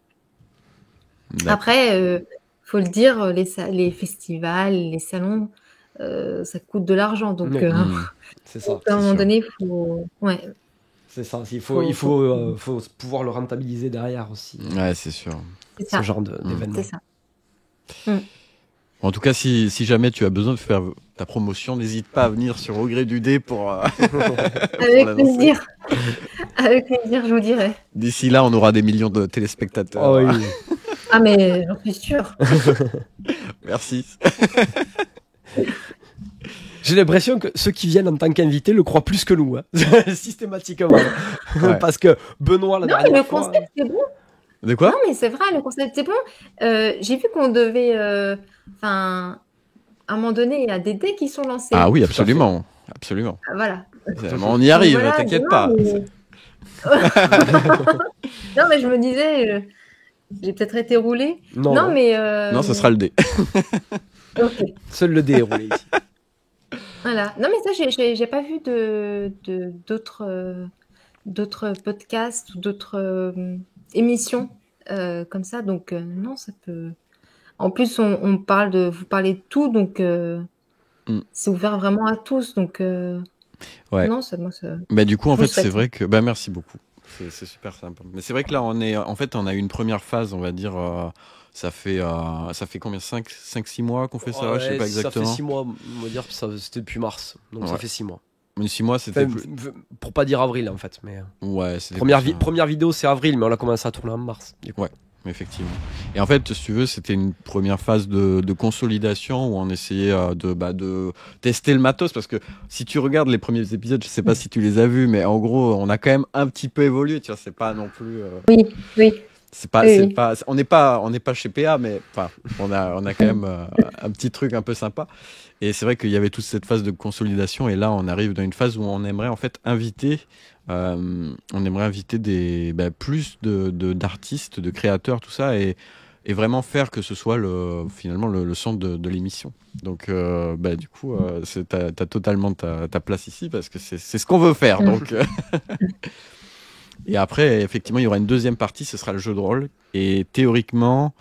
A: D'accord.
C: Après, faut le dire, les festivals, les salons, ça coûte de l'argent. Donc,
B: Ouais. C'est ça.
C: à un moment
A: sûr.
C: donné, il faut... Ouais,
B: C'est ça. Faut pouvoir le rentabiliser derrière aussi.
A: Ouais, c'est sûr.
C: c'est
B: Ce
C: ça.
B: genre d'événement.
C: C'est ça.
A: En tout cas, si jamais tu as besoin de faire ta promotion, n'hésite pas à venir sur Au gré du dé pour.
C: Avec
A: l'annoncer.
C: plaisir. Avec plaisir, je vous dirai.
A: D'ici là, on aura des millions de téléspectateurs.
B: Ah oui.
C: Ah, mais j'en suis sûre.
A: Merci.
B: J'ai l'impression que ceux qui viennent en tant qu'invités le croient plus que nous, hein. Systématiquement.
A: Ouais.
B: Parce que Benoît, la
C: Non, mais
B: dernière
C: le
B: fois...
C: concept, c'est bon.
A: De quoi?
C: Non, mais c'est vrai, le concept, c'est bon. J'ai vu qu'on devait... Enfin, à un moment donné, il y a des dés qui sont lancés.
A: Ah oui,
B: Tout à
A: absolument. Absolument.
C: Voilà.
A: On y arrive,
C: Donc voilà,
A: t'inquiète
C: non,
A: pas.
C: mais- Non, mais je me disais, j'ai peut-être été roulée.
B: Non,
C: mais...
A: Non, ce sera le dé.
C: Ok.
B: seul le dé est roulé ici.
C: Voilà. Non, mais ça, j'ai pas vu d'autres podcasts ou d'autres émissions comme ça. Donc, non, ça peut. En plus, vous parlez de tout, donc c'est ouvert vraiment à tous. Donc,
A: Ouais.
C: non, moi, ça.
A: Bah, du coup, en
C: Je vous
A: fait, c'est
C: souhaite.
A: vrai que. Bah, merci beaucoup. C'est super sympa. Mais c'est vrai que là, on a eu une première phase, on va dire. Ça fait combien? 5-6 mois qu'on fait ça? Je sais pas exactement.
B: Ça fait 6 mois, on va dire, c'était depuis mars. Donc ça
A: Ouais.
B: fait 6 mois.
A: Mais 6 mois, c'était
B: Enfin,
A: plus.
B: pour pas dire avril en fait. Mais
A: Ouais, c'était
B: première
A: plus ça.
B: première vidéo c'est avril, mais on a commencé à tourner en mars. Du coup.
A: Ouais. Effectivement. Et en fait, si tu veux, c'était une première phase de consolidation où on essayait de tester le matos, parce que si tu regardes les premiers épisodes, je sais pas si tu les as vus, mais en gros, on a quand même un petit peu évolué. Tu vois, c'est pas non plus.
C: Oui. Oui.
A: On n'est pas chez PA, mais enfin, on a quand même un petit truc un peu sympa. Et c'est vrai qu'il y avait toute cette phase de consolidation, et là, on arrive dans une phase où on aimerait en fait inviter. On aimerait inviter plus d'artistes, de créateurs, tout ça, et vraiment faire que ce soit finalement le centre de l'émission. Donc, du coup, t'as totalement ta place ici, parce que c'est ce qu'on veut faire. Donc, et après, effectivement, il y aura une deuxième partie, ce sera le jeu de rôle. Et théoriquement,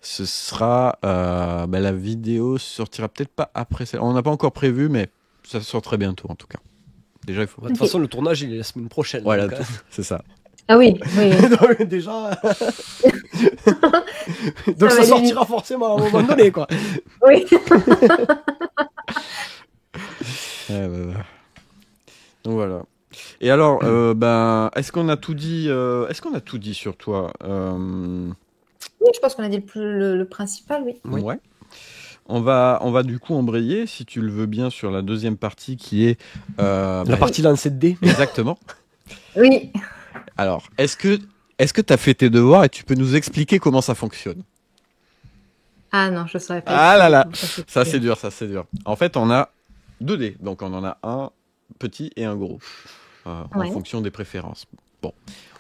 A: ce sera la vidéo sortira peut-être pas après celle. On n'a pas encore prévu, mais ça sort très bientôt en tout cas. Déjà, il faut.
B: De toute façon, le tournage il est la semaine prochaine.
A: Voilà,
B: donc,
A: c'est ça.
C: Ah oui.
B: donc, déjà. Donc
C: Ça
B: ça
C: va
B: sortira forcément à un moment donné, quoi.
C: Oui.
A: Donc voilà. Et alors, est-ce qu'on a tout dit sur toi?
C: Oui, je pense qu'on a dit le principal, oui.
B: Oui.
A: Ouais. On va du coup embrayer, si tu le veux bien, sur la deuxième partie qui est
B: La partie lancée de dés.
A: Exactement.
C: Oui.
A: Alors, est-ce que tu as fait tes devoirs et tu peux nous expliquer comment ça fonctionne?
C: Ah non, je saurais pas.
A: Ah là là,
C: expliquer.
A: ça c'est dur. En fait, on a 2 dés, donc on en a un petit et un gros, en
C: Ouais.
A: fonction des préférences. Bon,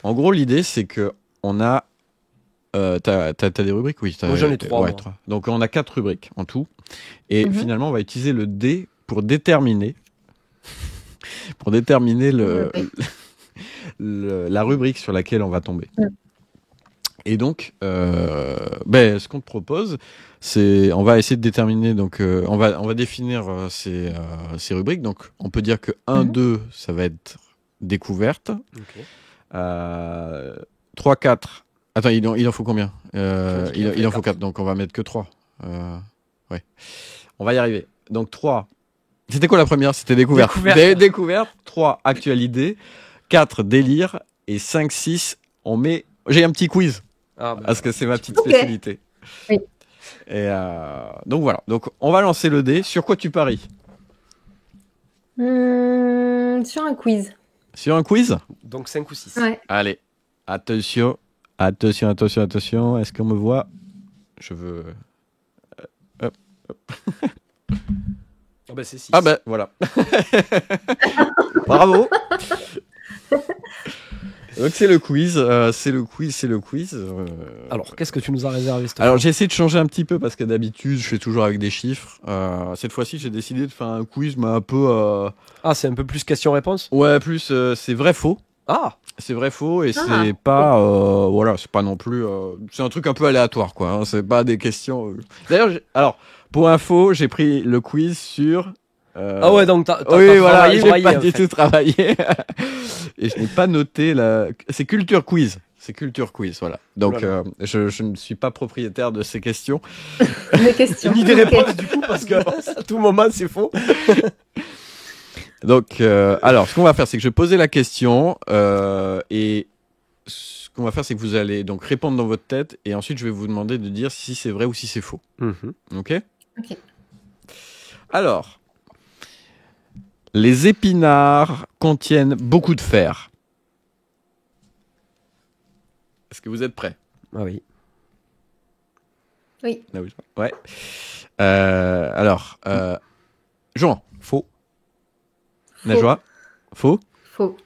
A: en gros, l'idée c'est que on a t'as des rubriques? Oui.
B: Moi, j'en ai 3.
A: Ouais,
B: moi.
A: 3. Donc on a 4 rubriques en tout. Et
C: Mhm.
A: finalement, on va utiliser le dé pour déterminer la rubrique sur laquelle on va tomber.
C: Mm.
A: Et donc, ce qu'on te propose, c'est, on va essayer de déterminer, donc on va définir ces rubriques. Donc, on peut dire que 1,
C: Mhm.
A: 2, ça va être découverte.
B: Ok.
A: 3, 4. Attends, il en faut combien?
B: Il en
A: Il en
B: faut
A: faut 4, donc on va mettre que 3. Ouais. On va y arriver. Donc 3. C'était quoi la première? C'était découverte.
B: Découverte.
A: Découverte. 3, actualité. 4, délire. Et 5, 6, on met... J'ai un petit quiz,
B: Ah, bah,
A: parce que c'est ma petite
C: Ok.
A: spécialité.
C: Oui.
A: Et donc voilà. Donc on va lancer le dé. Sur quoi tu paries?
C: Sur un quiz.
A: Sur un quiz?
B: donc 5 ou 6.
C: Ouais.
A: Allez. Attention. Attention. Est-ce qu'on me voit? Je veux...
B: Ah bah c'est 6.
A: Ah ben voilà. Bravo. Donc c'est le quiz, c'est le quiz.
B: Alors, qu'est-ce que tu nous as réservé cette
A: Alors
B: fois
A: j'ai essayé de changer un petit peu parce que d'habitude je fais toujours avec des chiffres. Cette fois-ci j'ai décidé de faire un quiz mais un peu...
B: Ah, c'est un peu plus question-réponse.
A: Ouais, plus c'est vrai-faux.
B: Ah,
A: C'est vrai-faux et
C: Ah.
A: c'est pas... voilà, c'est pas non plus... c'est un truc un peu aléatoire quoi. Hein, c'est pas des questions... D'ailleurs, alors pour info, j'ai pris le quiz sur...
B: ah ouais, donc t'as
A: oui, voilà,
B: travaillé,
A: j'ai pas
B: en
A: du
B: fait.
A: tout travaillé. Et je n'ai pas noté la... C'est culture quiz. C'est culture quiz, voilà. Donc,
B: Oulala.
A: je ne suis pas propriétaire de ces questions.
C: Des questions.
B: Ni des
C: Ok.
B: réponses du coup, parce que à tout moment c'est faux.
A: Donc, alors, ce qu'on va faire, c'est que je vais poser la question et ce qu'on va faire, c'est que vous allez donc répondre dans votre tête et ensuite je vais vous demander de dire si c'est vrai ou si c'est faux. Ok?
C: Ok.
A: Alors, les épinards contiennent beaucoup de fer. Est-ce que vous êtes prêts?
B: Ah oui.
C: Oui.
A: Ah oui, ouais. Alors, Jean, faux. Najwa, faux.
C: Faux.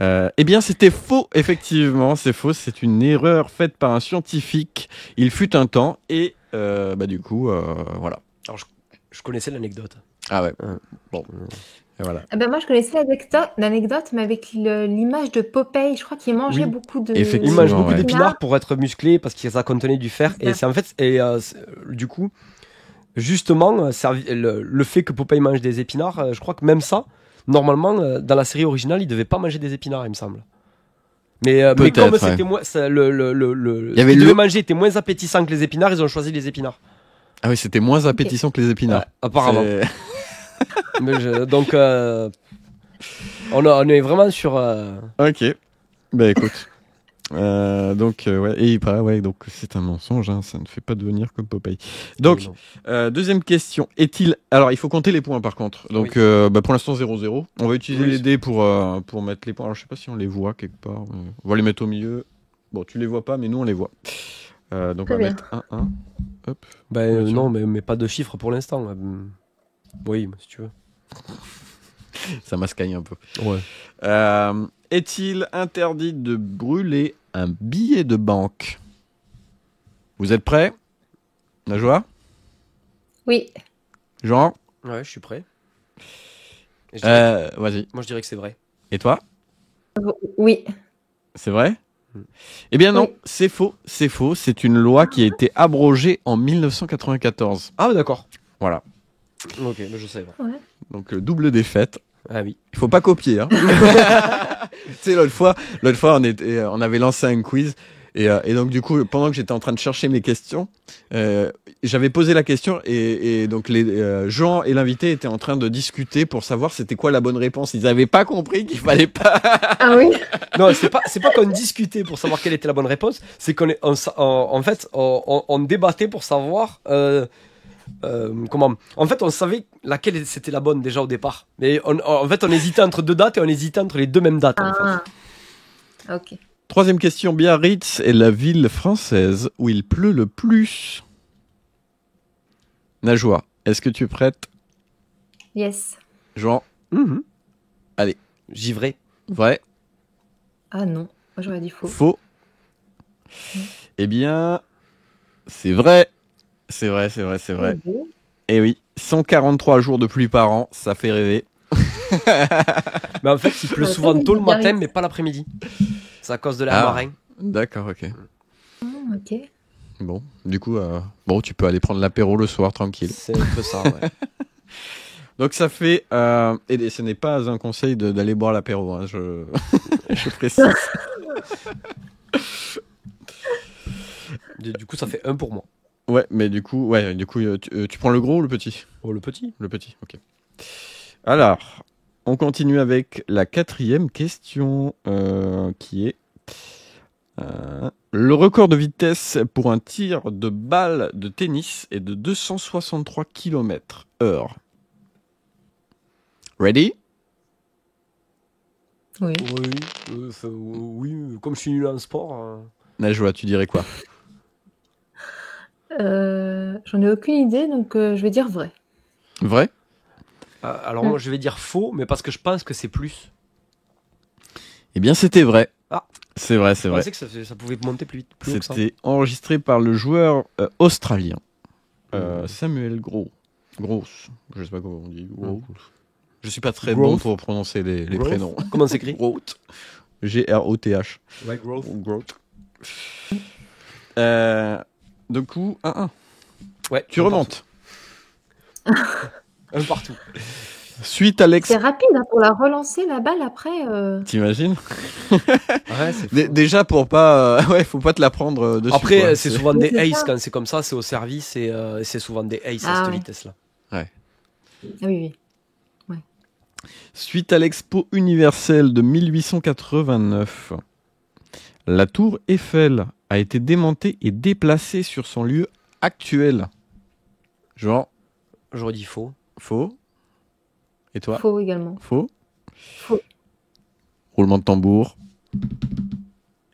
A: Eh bien, c'était faux, effectivement, c'est faux. C'est une erreur faite par un scientifique. Il fut un temps et du coup, voilà.
B: Alors je connaissais l'anecdote.
A: Ah ouais.
B: Ouais.
A: Bon. Et voilà.
C: Ah ben moi, je connaissais l'anecdote, mais avec l'image de Popeye. Je crois qu'il mangeait
B: Oui.
C: beaucoup de.
A: Effectivement,
B: Il mange beaucoup
A: ouais.
B: d'épinards pour être musclé parce que ça contenait du fer.
C: C'est
B: Et
C: ça.
B: c'est en fait, du coup, justement, le fait que Popeye mange des épinards, je crois que même ça, normalement, dans la série originale, il devait pas manger des épinards, il me semble. Mais
A: Peut-être,
B: comme
A: ouais.
B: c'était moins,
A: Il y
B: ce
A: avait
B: qu'il
A: le-
B: devait manger était moins appétissant que les épinards, ils ont choisi les épinards.
A: Ah oui, c'était moins appétissant que les épinards.
B: Ouais, apparemment.
A: C'est-
B: Donc, on est vraiment sur.
A: Ok. Bah écoute. Ouais, et il paraît, ouais, donc c'est un mensonge, hein, ça ne fait pas devenir comme Popeye. Donc, deuxième question. Alors, il faut compter les points par contre. Donc, pour l'instant, 0-0. On va utiliser
B: Oui.
A: les dés pour mettre les points. Alors, je sais pas si on les voit quelque part. On va les mettre au milieu. Bon, tu les vois pas, mais nous, on les voit. Donc,
C: Très
A: on va
C: bien.
A: mettre 1-1. Hop.
B: Ben
A: Oui,
B: non, mais pas de chiffres pour l'instant. Oui, si tu veux.
A: Ça mascaille un peu.
B: Ouais.
A: Est-il interdit de brûler un billet de banque? Vous êtes prêts? Najwa?
C: Oui.
A: Jean?
B: Ouais, je suis prêt. Et je dirais-
A: Vas-y.
B: Moi, je dirais que c'est vrai.
A: Et toi?
C: Oui.
A: C'est vrai? Eh bien non,
C: Oui.
A: c'est faux, c'est faux. C'est une loi qui a été abrogée en 1994.
B: Ah, d'accord.
A: Voilà.
B: Ok, mais je sais.
A: Donc double défaite.
B: Ah oui.
A: Il faut pas copier. Hein. Tu sais, l'autre fois, on avait lancé un quiz. Et donc du coup, pendant que j'étais en train de chercher mes questions, j'avais posé la question et donc Jean et l'invité étaient en train de discuter pour savoir c'était quoi la bonne réponse. Ils n'avaient pas compris qu'il fallait pas.
C: Ah oui.
B: Non, c'est pas qu'on discutait pour savoir quelle était la bonne réponse, c'est en fait, on débattait pour savoir comment. En fait, on savait laquelle c'était la bonne déjà au départ. Mais en fait, on hésitait entre deux dates et on hésitait entre les deux mêmes dates. En fait.
C: Ah. Ok.
A: Troisième question. Biarritz est la ville française où il pleut le plus. Najwa, est-ce que tu es prête?
C: Yes.
A: Jean,
B: Mhm.
A: Allez.
B: Givré.
A: vrai?
C: Ah non. Moi, j'aurais dit faux.
A: Faux? Eh bien, c'est vrai. C'est vrai.
C: Oh,
A: Et oui, 143 jours de pluie par an, ça fait rêver.
B: Mais en fait, il pleut
C: Ouais,
B: souvent
C: ça,
B: tôt le
C: c'est
B: matin,
C: Biarritz.
B: mais pas l'après-midi. C'est à cause de l'air
A: Ah.
B: marin.
A: D'accord, ok.
C: ok.
A: Bon, du coup, tu peux aller prendre l'apéro le soir tranquille.
B: C'est un peu ça, ouais.
A: Donc ça fait, et ce n'est pas un conseil d'aller boire l'apéro, hein, je, je précise.
B: Du coup, ça fait 1 pour moi.
A: Ouais, mais du coup, tu prends le gros ou le petit?
B: Oh, le petit.
A: Le petit, ok. Alors, on continue avec la 4e question, qui est le record de vitesse pour un tir de balle de tennis est de 263 km/h. Ready?
C: Oui.
B: Oui, comme je suis nul en sport.
A: Najwa, tu dirais quoi?
C: J'en ai aucune idée, donc je vais dire vrai.
A: Vrai?
B: Alors moi, je vais dire faux, mais parce que je pense que c'est plus.
A: Eh bien, c'était vrai.
B: Ah.
A: C'est vrai, c'est
B: Je
A: vrai.
B: pensais que ça pouvait monter plus vite, plus haut que ça.
A: C'était enregistré par le joueur australien Samuel Gross. Je sais pas comment on dit. Gross. Je suis pas très
B: Groth.
A: bon pour prononcer les
B: Groth.
A: prénoms.
B: Comment ça s'écrit?
A: Groth. G-R-O-T-H.
B: Ouais, growth.
A: Groth. Du coup, 1-1.
B: Ouais,
A: Tu remontes.
B: Un partout.
A: Suite à
C: C'est rapide hein, pour la relancer la balle après.
A: T'imagines?
B: Ouais, c'est fou.
A: Déjà pour pas, ouais, faut pas te la prendre dessus.
B: Après,
A: quoi.
B: c'est souvent des
C: c'est
B: aces
C: ça.
B: quand c'est comme ça, c'est au service et c'est souvent des aces à
C: Ah
B: cette
C: ouais.
B: vitesse-là.
C: Ah oui, oui.
A: Suite à l'expo universelle de 1889, la tour Eiffel a été démontée et déplacée sur son lieu actuel. Genre,
B: J'aurais dit faux.
A: faux. Et toi?
C: Faux également.
A: Faux.
C: Faux.
A: Roulement de tambour.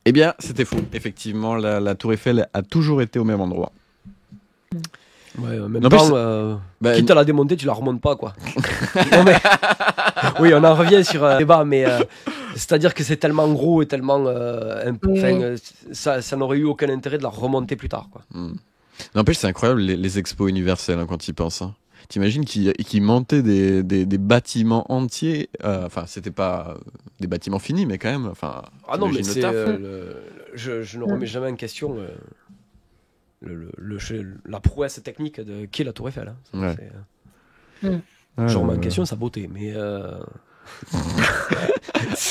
A: Eh bien, c'était faux. Effectivement, la tour Eiffel a toujours été au même endroit.
B: Ouais, en même
A: Non, mais
B: temps,
A: Bah,
B: quitte à la démonter, tu la remontes pas, quoi. Non, mais... Oui, on en revient sur le débat, mais c'est-à-dire que c'est tellement gros et tellement...
C: Oui,
B: enfin,
C: oui.
B: ça n'aurait eu aucun intérêt de la remonter plus tard, quoi.
A: N'empêche, c'est incroyable les expos universelles hein, quand tu y penses. Hein. T'imagines qu'ils montaient des bâtiments entiers. Enfin, c'était pas des bâtiments finis, mais quand même. Enfin,
B: Ah non, mais
A: t'imagines
B: c'est...
A: le taf.
B: je ne remets jamais en question la prouesse technique de qui est la Tour Eiffel. Hein. Ça,
A: Ouais.
B: je remets en question sa beauté, mais...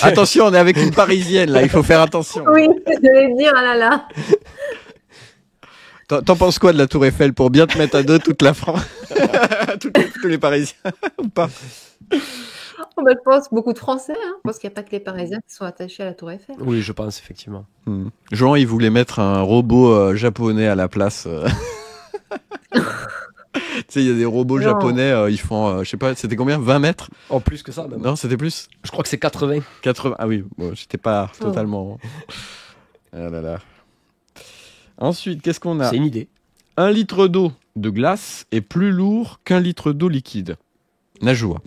A: Attention, on est avec une Parisienne là, il faut faire attention.
C: Oui, je vais dire, ah là là.
A: T'en penses quoi de la Tour Eiffel pour bien te mettre à dos toute la France, tous les Parisiens ou pas?
C: Oh, bah, je pense beaucoup de Français, hein, parce qu'il n'y a pas que les Parisiens qui sont attachés à la Tour Eiffel.
B: Oui, je pense, effectivement.
A: Jean, il voulait mettre un robot japonais à la place. Tu sais, il y a des robots
C: Non.
A: japonais, ils font, je sais pas, c'était combien? 20 mètres?
B: En plus que ça, même.
A: Non, c'était plus?
B: Je crois que c'est 80.
A: 80. Ah oui, bon, j'étais pas
C: Oh.
A: totalement. Ah là là. Ensuite, qu'est-ce qu'on a?
B: C'est une idée.
A: 1 litre d'eau de glace est plus lourd qu'1 litre d'eau liquide. Najwa.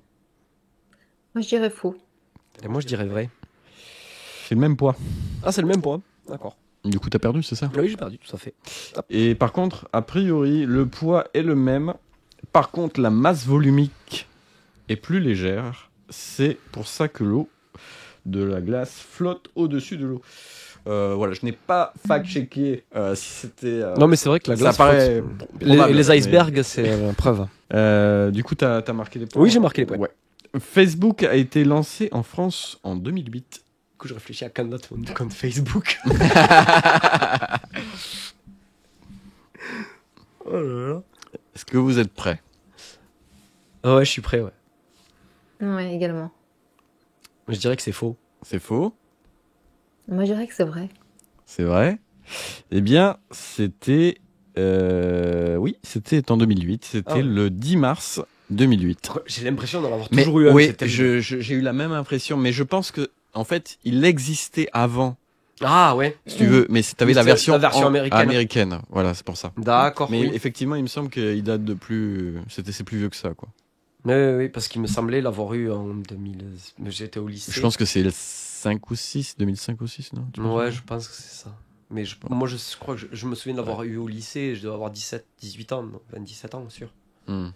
C: Moi, je dirais faux.
B: Et moi, je dirais vrai.
A: C'est le même poids.
B: Ah, c'est le même poids. D'accord.
A: Du coup, t'as perdu, c'est ça?
B: Oui, j'ai perdu, tout à fait.
A: Et par contre, a priori, le poids est le même. Par contre, la masse volumique est plus légère. C'est pour ça que l'eau de la glace flotte au-dessus de l'eau. Voilà, je n'ai pas fact-checké si c'était.
B: Non, mais c'est vrai que la
A: ça
B: glace...
A: paraît
B: Les
A: probable,
B: icebergs, c'est la preuve.
A: Du coup, t'as marqué les points.
B: Oui, j'ai marqué les points.
A: Ouais. Facebook a été lancé en France en 2008.
B: Du coup, je réfléchis à quand date mon compte Facebook. Oh là là.
A: Est-ce que vous êtes prêts?
B: Ah ouais, je suis prêt, ouais.
C: Ouais, également.
B: Je dirais que c'est faux.
A: C'est faux?
C: Moi, je dirais que c'est vrai.
A: C'est vrai? Eh bien, c'était... Oui, c'était en 2008. C'était
B: Ah ouais.
A: le 10 mars 2008.
B: J'ai l'impression d'en avoir
A: Mais
B: toujours eu un.
A: oui,
B: c'est tellement-
A: j'ai eu la même impression, mais je pense que en fait, il existait avant,
B: Ah ouais.
A: si tu veux, mais t'avais
B: Mais
A: la
B: c'est
A: version,
B: la version américaine.
A: Voilà, c'est pour ça.
B: D'accord,
A: Mais
B: oui.
A: effectivement, il me semble qu'il date de plus... c'est plus vieux que ça, quoi.
B: Oui, parce qu'il me semblait l'avoir eu en 2000. Mais j'étais au lycée.
A: Je pense que c'est le 5 ou 6, 2005 ou 6, non? Tu penses
B: Ouais,
A: pas
B: je pense que c'est ça. Mais moi, je crois que je me souviens de l'avoir eu au lycée. Je dois avoir 18 ans, non, 17 ans, sûr.
A: Hmm.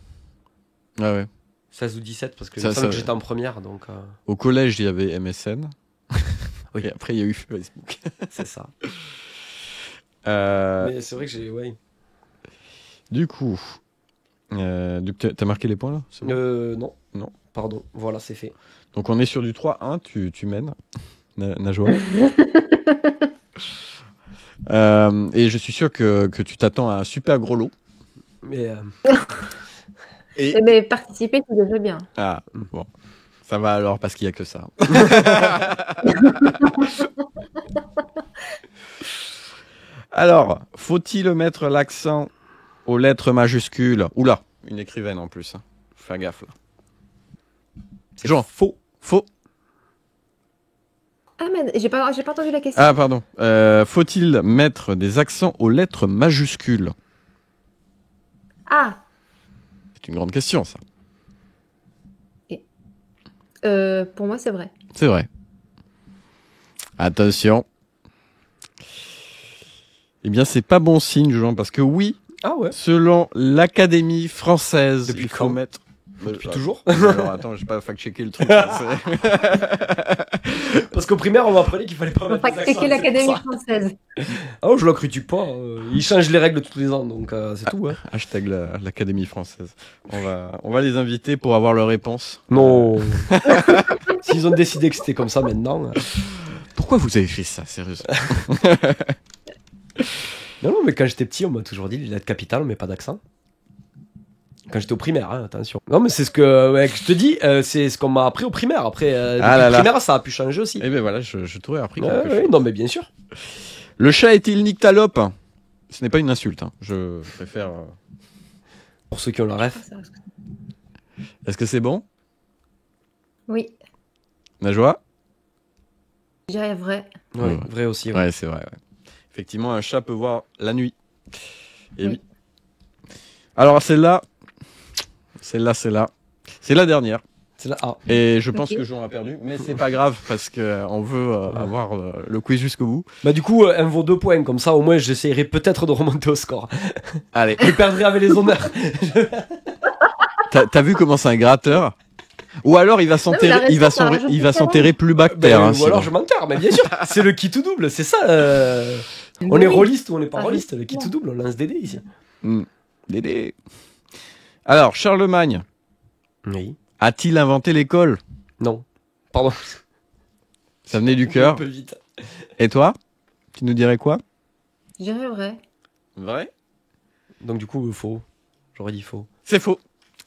A: Ah ouais.
B: 16 ou 17, parce que
A: Ça-
B: je savais
A: ça-
B: que j'étais en première, donc
A: Au collège, il y avait MSN.
B: Oui.
A: Et après, il y a eu Facebook.
B: c'est ça.
A: Euh,
B: Mais c'est vrai que j'ai. Ouais.
A: Du coup, t'as marqué les points là? C'est bon.
B: Non.
A: Non.
B: Pardon, voilà, c'est fait.
A: Donc on est sur du 3-1, tu mènes, Najwa. Et je suis sûr que tu t'attends à un super gros lot.
B: Mais
A: Et...
C: Eh ben, participer, c'est déjà bien.
A: Ah, bon. Ça va alors parce qu'il n'y a que ça. Alors, faut-il mettre l'accent aux lettres majuscules? Oula, une écrivaine en plus. Hein. Fais gaffe là.
B: c'est
A: Jean,
B: faux.
A: faux.
C: Ah, mais j'ai pas entendu la question.
A: Ah, pardon. Faut-il mettre des accents aux lettres majuscules?
C: Ah,
A: C'est une grande question, ça.
C: pour moi, c'est vrai.
A: C'est vrai. Attention, Eh bien, c'est pas bon signe, Jean, parce que oui,
B: Ah ouais.
A: selon l'Académie française,
B: Depuis
A: il faut
B: quand
A: mettre.
B: Depuis toujours.
A: Alors attends, j'ai pas fact-checké le truc. Là,
B: Parce qu'au primaire, on m'apprenait qu'il fallait pas
C: On va
B: mettre des
C: pas
B: accents.
C: checker l'Académie
B: c'est pour ça.
C: française.
B: Ah, je la critique pas. Ils changent les règles tous les ans, donc c'est tout. Hein.
A: Hashtag l'Académie française. On va les inviter pour avoir leur réponse.
B: Non. S'ils ont décidé que c'était comme ça maintenant.
A: Pourquoi vous avez fait ça, sérieusement?
B: Non, mais quand j'étais petit, on m'a toujours dit les lettres capitales, on met pas d'accent. Quand j'étais au primaire, hein, attention. Non, mais c'est ce que je te dis, c'est ce qu'on m'a appris au primaire. Après, depuis le primaire, ça a pu changer aussi.
A: Eh ben voilà, je t'aurais appris quelque chose.
B: Oui, non, mais bien sûr.
A: Le chat est-il nyctalope? Ce n'est pas une insulte, hein. Je préfère.
B: Pour ceux qui ont la ref.
A: Est-ce que c'est bon?
C: Oui,
A: Najwa?
C: je dirais vrai.
B: Oui,
A: Ouais.
B: vrai aussi. Ouais.
A: Ouais, c'est vrai. Ouais. Effectivement, un chat peut voir la nuit. Et oui. Alors, celle-là. C'est la dernière.
B: C'est là. Ah.
A: Et je pense
C: Ok.
A: que Jean a perdu, mais c'est pas grave parce que on veut avoir le quiz jusqu'au bout.
B: Bah, du coup, elle vaut 2 points. Comme ça, au moins, j'essayerai peut-être de remonter au score.
A: Allez,
B: Je perdrai avec les honneurs.
A: t'as vu comment c'est un gratteur? Ou alors il va s'enterrer,
C: la réponse, ça rajoute
A: il va
C: plus
A: s'enterrer plus bas que terre. Hein,
B: Ou alors je
A: sinon.
B: m'enterre, mais bien sûr. C'est le qui tout double, c'est ça. On
C: Oui.
B: est rôliste ou on n'est pas
C: Ah,
B: rôliste. Le qui tout double, on lance des dés ici.
A: Dédé. Alors, Charlemagne
B: Oui.
A: a-t-il inventé l'école?
B: Non. Pardon.
A: Ça venait du
B: Un
A: cœur.
B: peu vite.
A: Et toi? Tu nous dirais quoi?
C: Je dirais vrai.
A: Vrai?
B: Donc du coup, faux. J'aurais dit faux.
A: C'est faux.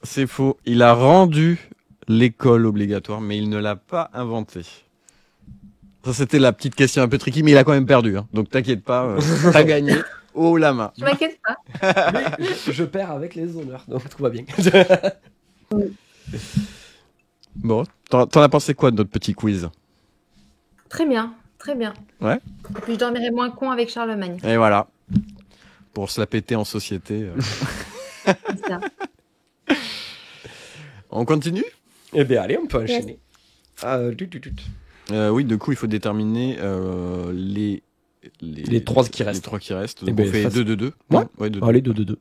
A: C'est faux. Il a rendu l'école obligatoire, mais il ne l'a pas inventée. Ça, c'était la petite question un peu tricky, mais il a quand même perdu. Hein. Donc t'inquiète pas, t'as gagné. Haut la main.
C: Je m'inquiète pas.
B: Mais je perds avec les honneurs, donc tout va bien.
A: Bon, t'en as pensé quoi de notre petit quiz?
C: Très bien, très bien.
A: Ouais.
C: Et puis je dormirai moins con avec Charlemagne.
A: Et voilà. Pour se la péter en société.
C: C'est ça.
A: On continue?
B: Eh bien, allez, on peut enchaîner.
A: Oui, du coup, il faut déterminer
B: Les 3 qui restent.
A: Les 3 qui restent.
B: Eh
A: Donc
B: ben,
A: on fait
B: facile.
A: 2-2-2.
B: Ouais.
A: Ouais, 2-2.
B: Allez, 2-2-2.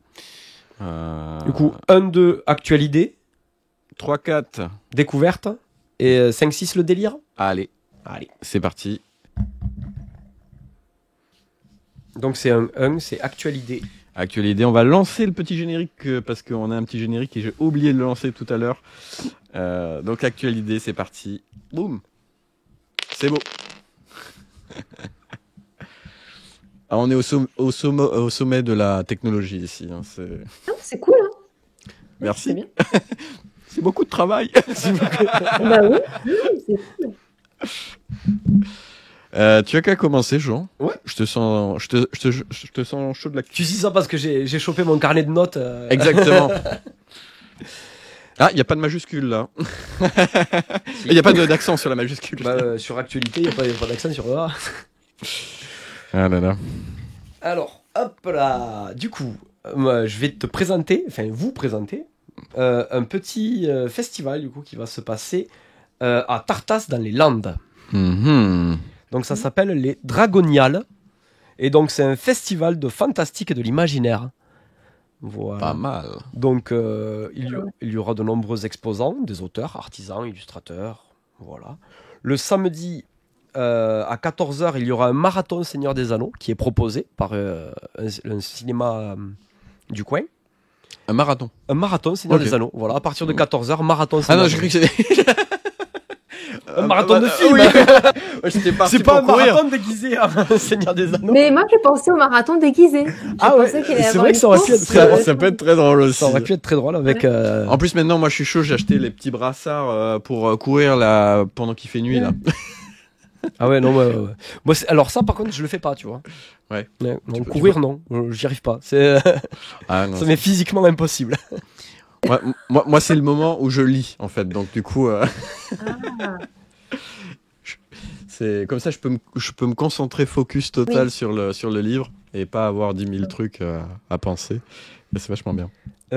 A: Euh,
B: Du coup, 1-2, actualité,
A: 3-4.
B: découverte, et 5-6, le délire.
A: Allez,
B: Allez.
A: c'est parti.
B: Donc c'est un 1, c'est actualité.
A: Actualité, on va lancer le petit générique parce qu'on a un petit générique et j'ai oublié de le lancer tout à l'heure. Donc actualité, c'est parti. Boum. C'est beau. Ah, on est au sommet de la technologie ici. Hein,
C: Ah, c'est cool, hein. C'est
A: Merci.
C: bien.
A: C'est beaucoup de travail.
C: Bah oui, c'est cool.
A: Tu as qu'à commencer, Jean.
B: Ouais.
A: Je te sens chaud de la.
B: Tu dis ça parce que j'ai chopé mon carnet de notes.
A: Exactement. Ah, il n'y a pas de majuscule là. Il n'y a pas d'accent sur la majuscule.
B: Bah, sur actualité, il n'y a pas d'accent sur le A.
A: Ah là là.
B: Alors, hop là. Du coup, moi, je vais te présenter, enfin vous présenter, un petit festival du coup qui va se passer à Tartas dans les Landes.
A: Mhm.
B: Donc ça s'appelle les Dragoniales. Et donc c'est un festival de fantastique et de l'imaginaire. Voilà.
A: Pas mal.
B: Donc il y aura de nombreux exposants, des auteurs, artisans, illustrateurs. Voilà. Le samedi à 14h, il y aura un marathon Seigneur des Anneaux qui est proposé par un cinéma du coin.
A: Un marathon.
B: Un marathon Seigneur
A: Ok.
B: des Anneaux. Voilà, à partir de 14h, marathon
A: Ah
B: Seigneur
A: non,
B: des
A: je
B: Anneaux.
A: croyais que c'était.
B: Un marathon de film.
A: Oui. Ouais, j'étais parti
B: C'est pas un
A: pour courir.
B: marathon déguisé à Seigneur des Anneaux.
C: Mais moi, j'ai pensé au marathon déguisé.
B: Ah ouais,
C: pensais qu'il allait
B: c'est
C: avoir
B: vrai
C: une
B: que ça aurait pu
C: course.
B: être très drôle.
A: Ça peut être très drôle aussi.
B: Ça aurait pu être très drôle avec.
A: En plus, maintenant, moi, je suis chaud. J'ai acheté les petits brassards pour courir là pendant qu'il fait nuit là.
B: Ah ouais, non, ouais. Moi, alors ça, par contre, je le fais pas, tu vois.
A: Ouais.
B: Non,
A: Tu
B: courir, non. J'y arrive pas. C'est,
A: Ah non.
B: ça m'est physiquement impossible.
A: Moi, c'est le moment où je lis en fait. Donc du coup,
C: Ah.
A: c'est comme ça, je peux me concentrer focus total sur le livre et pas avoir 10 000 trucs à penser. Et c'est vachement bien.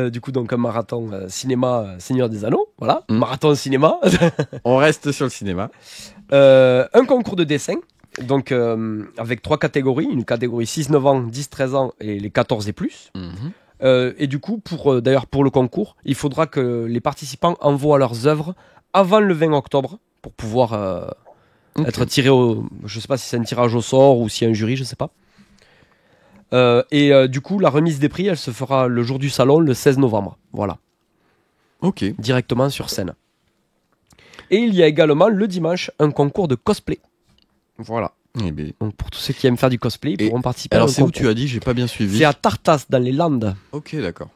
B: Du coup, donc un marathon cinéma Seigneur des Anneaux, voilà.
A: Mm.
B: Marathon cinéma.
A: On reste sur le cinéma.
B: Un concours de dessin Donc, avec 3 catégories, une catégorie 6-9 ans, 10-13 ans et les 14 et plus. Et du coup, d'ailleurs pour le concours, il faudra que les participants envoient leurs œuvres avant le 20 octobre pour pouvoir être tirés je sais pas si c'est un tirage au sort ou s'il y a un jury, je sais pas. Du coup, la remise des prix, elle se fera le jour du salon, le 16 novembre. Voilà.
A: Ok.
B: Directement sur scène. Et il y a également le dimanche un concours de cosplay. Voilà.
A: Eh bien.
B: Donc pour tous ceux qui aiment faire du cosplay, ils pourront participer.
A: Alors
B: à un
A: c'est où
B: concours.
A: tu as dit, j'ai pas bien suivi.
B: C'est à Tartas, dans les Landes.
A: Ok, d'accord.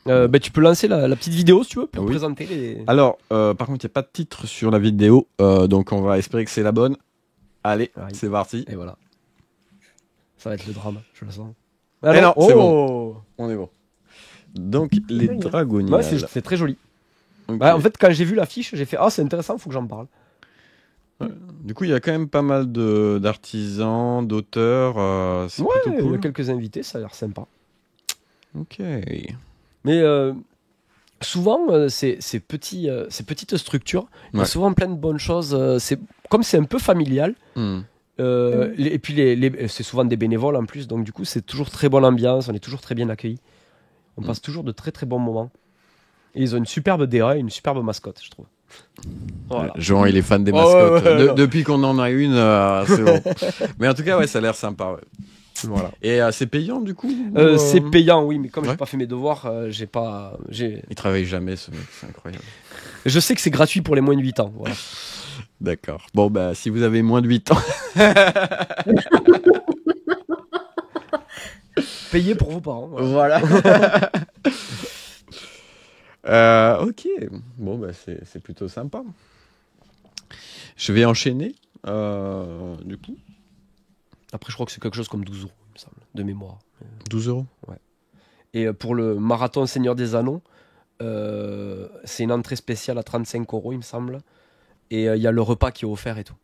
B: Tu peux lancer la petite vidéo si tu veux pour
A: Oui.
B: présenter les.
A: Alors, par contre, il n'y a pas de titre sur la vidéo, donc on va espérer que c'est la bonne. Allez,
B: Ouais.
A: c'est parti.
B: Et voilà. Ça va être le drame, je le sens.
A: Eh non, c'est
B: bon.
A: On est bon. Donc, les
C: joli, hein.
A: dragoniales.
B: Ouais, c'est très joli.
A: Ok.
B: Ouais, en fait, quand j'ai vu l'affiche, j'ai fait c'est intéressant, faut que j'en parle.
A: Du coup, il y a quand même pas mal d'artisans, d'auteurs. C'est
B: Ouais,
A: plutôt
B: il y a
A: cool.
B: quelques invités, ça a l'air sympa.
A: Ok.
B: Mais souvent, ces petites structures, il y a
A: Ouais.
B: souvent plein de bonnes choses. Comme c'est un peu familial, et puis c'est souvent des bénévoles en plus, donc du coup, c'est toujours très bonne ambiance, on est toujours très bien accueillis. On passe toujours de très très bons moments. Et ils ont une superbe DA et une superbe mascotte, je trouve. Voilà.
A: Jean, il est fan des
B: Oh,
A: mascottes.
B: ouais, non.
A: Depuis qu'on en a une, c'est bon. Mais en tout cas, ouais, ça a l'air sympa. Ouais.
B: Voilà.
A: Et c'est payant du coup
B: C'est payant, oui, mais comme
A: Ouais.
B: j'ai pas fait mes devoirs,
A: Il travaille jamais, ce mec, c'est incroyable.
B: je sais que c'est gratuit pour les moins de 8 ans. Voilà.
A: D'accord. Bon, bah, si vous avez moins de 8 ans.
B: Payé pour vos parents. Voilà.
A: Voilà. Ok. Bon, bah, c'est plutôt sympa. Je vais enchaîner, du coup.
B: Après, je crois que c'est quelque chose comme 12 euros, il me semble, de mémoire.
A: 12 euros.
B: Et pour le marathon Seigneur des Anneaux, c'est une entrée spéciale à 35 euros, il me semble. Et il y a le repas qui est offert et tout.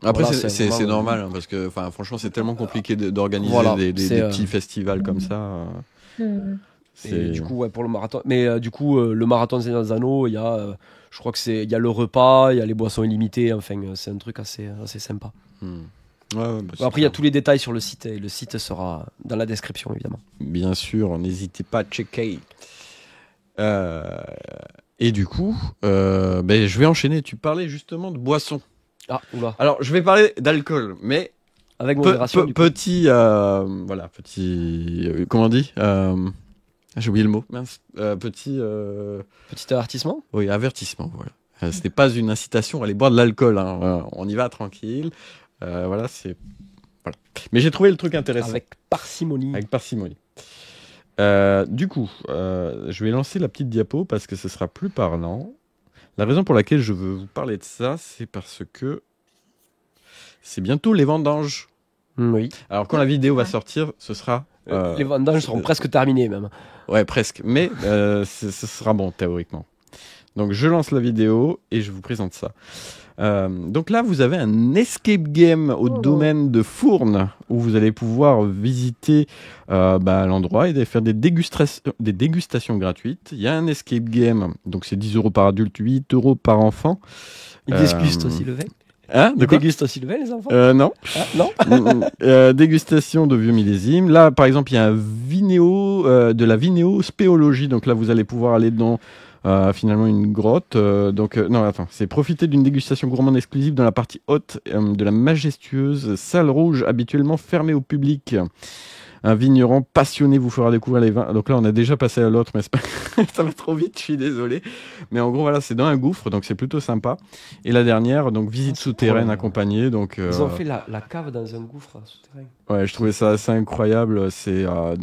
A: Après,
B: Voilà,
A: c'est
B: vraiment-
A: normal, hein, parce que franchement, c'est tellement compliqué d'organiser
B: Voilà,
A: des
B: c'est,
A: petits festivals comme ça.
C: Hmm.
B: Et du coup, ouais, pour le marathon. Mais du coup, le marathon Seigneur des Anneaux, il y a, je crois que il y a le repas, il y a les boissons illimitées. Enfin, c'est un truc assez sympa.
A: Ouais, bah, c'est
B: Après, il y a
A: clair.
B: tous les détails sur le site et le site sera dans la description, évidemment.
A: Bien sûr, n'hésitez pas à checker. Et du coup, je vais enchaîner. Tu parlais justement de boissons.
B: Ah, oula.
A: Alors, je vais parler d'alcool, mais
B: Avec modération. du coup.
A: petit, comment on dit j'ai oublié le mot. Mince. Petit,
B: Petit avertissement.
A: oui, avertissement. Voilà. Ce n'est pas une incitation à aller boire de l'alcool. Hein. On y va tranquille. Voilà, c'est. Voilà. Mais j'ai trouvé le truc intéressant.
B: Avec parcimonie.
A: Avec parcimonie. Du coup, je vais lancer la petite diapo parce que ce sera plus parlant. La raison pour laquelle je veux vous parler de ça, c'est parce que c'est bientôt les vendanges.
B: Oui.
A: Alors quand la vidéo va sortir, ce sera...
B: Les vendanges seront presque terminées, même.
A: Ouais, presque. Mais ce sera bon, théoriquement. Donc je lance la vidéo et je vous présente ça. Donc là, vous avez un escape game au domaine de Fournes où vous allez pouvoir visiter l'endroit et faire des dégustations gratuites. Il y a un escape game, donc c'est 10 euros par adulte, 8 euros par enfant.
B: Ils dégustent aussi le vin.
A: Hein, de
B: Ils
A: quoi
B: dégustent aussi le vin, les enfants.
A: Non.
B: Ah, non.
A: Dégustation de vieux millésimes. Là, par exemple, il y a un de la vinéo-spéologie. Donc là, vous allez pouvoir aller dans finalement une grotte. Non, attends. C'est profiter d'une dégustation gourmande exclusive dans la partie haute de la majestueuse salle rouge, habituellement fermée au public. Un vigneron passionné vous fera découvrir les vins. Donc là, on a déjà passé à l'autre, mais c'est pas... ça va trop vite, je suis désolé. Mais en gros, voilà, c'est dans un gouffre, donc c'est plutôt sympa. Et la dernière, donc visite souterraine accompagnée. Donc,
B: Ils ont fait la cave dans un gouffre souterrain.
A: ouais, je trouvais ça assez incroyable. C'est à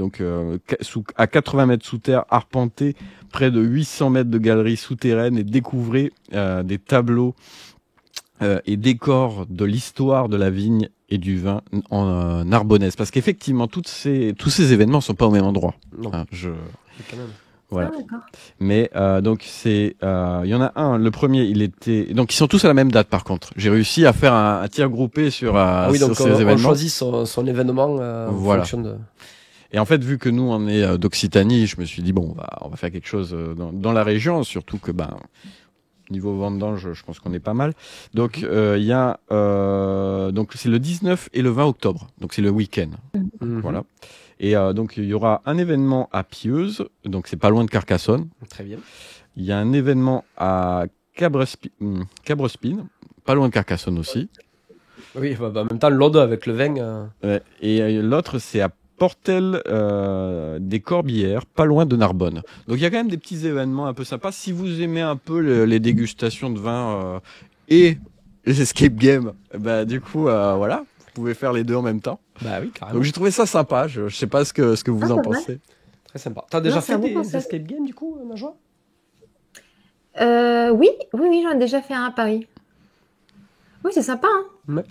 A: 80 mètres sous terre, arpenté, près de 800 mètres de galeries souterraines et découvrez des tableaux et décors de l'histoire de la vigne et du vin en Narbonnaise. Parce qu'effectivement, tous ces événements sont pas au même endroit.
B: Non.
A: Hein,
B: Quand même.
A: voilà.
C: Ah, d'accord.
A: Mais donc il y en a un. Le premier, il était donc ils sont tous à la même date. Par contre, j'ai réussi à faire un tir groupé sur sur
B: donc
A: ces
B: on
A: événements.
B: choisit son événement en
A: Voilà.
B: fonction de...
A: Et en fait, vu que nous on est d'Occitanie, je me suis dit bon, on va faire quelque chose dans la région, surtout que niveau vendange, je pense qu'on est pas mal. Donc, il y a, donc c'est le 19 et le 20 octobre. Donc, c'est le week-end.
B: Mhm.
A: Voilà. Et donc, il y aura un événement à Pieuse. Donc, c'est pas loin de Carcassonne.
B: Très bien.
A: Il y a un événement à Cabrespine, pas loin de Carcassonne aussi.
B: Oui, en même temps, l'Aude avec le vin.
A: Ouais. Et l'autre, c'est à Portel des Corbières, pas loin de Narbonne. Donc il y a quand même des petits événements un peu sympas. Si vous aimez un peu les dégustations de vin et les escape games, bah, du coup, voilà, vous pouvez faire les deux en même temps.
B: Bah oui, carrément.
A: Donc j'ai trouvé ça sympa. Je sais pas ce que vous en
C: c'est vrai.
A: pensez.
B: Très sympa. T'as déjà
C: Non, c'est
B: fait
C: un bon
B: des
C: concept.
B: escape games, du coup, Najwa?
C: Oui, j'en ai déjà fait un à Paris. Oui, c'est sympa, hein.